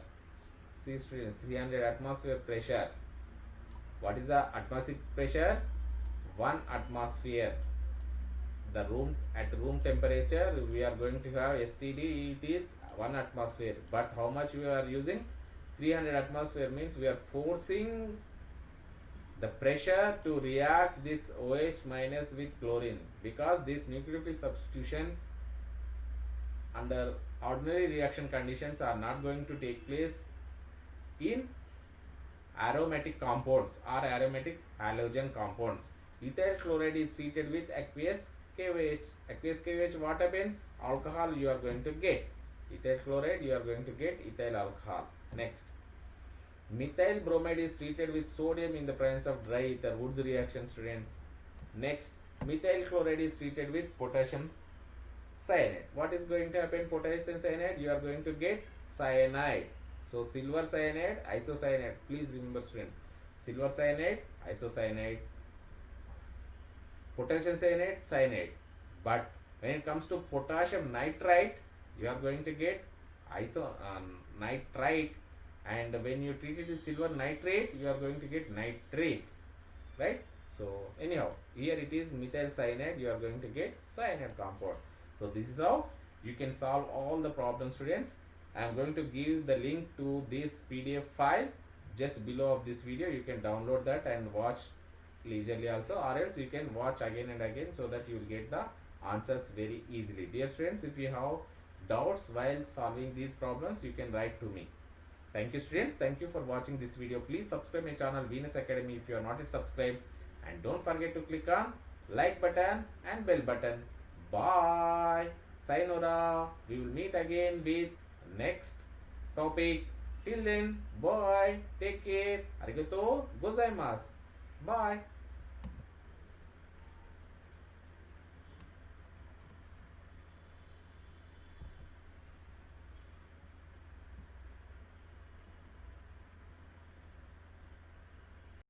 See, 300 atmosphere pressure. What is the atmospheric pressure? 1 atmosphere. The room, at room temperature we are going to have STD, it is 1 atmosphere, but how much we are using? 300 atmosphere, means we are forcing the pressure to react this OH minus with chlorine, because this nucleophilic substitution under ordinary reaction conditions are not going to take place in aromatic compounds or aromatic halogen compounds. Ethyl chloride is treated with aqueous KOH. Aqueous KOH, what happens? Alcohol you are going to get. Ethyl chloride you are going to get ethyl alcohol. Next, methyl bromide is treated with sodium in the presence of dry ether. Wood's reaction, students. Next, methyl chloride is treated with potassium cyanide. What is going to happen? Potassium cyanide, you are going to get cyanide. So silver cyanide, isocyanide. Please remember, students. Silver cyanide, isocyanide. Potassium cyanide, cyanide. But when it comes to potassium nitrite, you are going to get nitrite, and when you treat it with silver nitrate, you are going to get nitrate, right? So anyhow, here it is methyl cyanide, you are going to get cyanide compound. So this is how you can solve all the problems, students. I am going to give the link to this PDF file just below of this video. You can download that and watch leisurely also, or else you can watch again and again, so that you will get the answers very easily. Dear students, if you have doubts while solving these problems, you can write to me. Thank you, students. Thank you for watching this video. Please subscribe my channel Venus Academy if you are not yet subscribed, and don't forget to click on like button and bell button. Bye. Sayonara. We will meet again with next topic. Till then, bye. Take care. Arigato gozaimasu. Bye.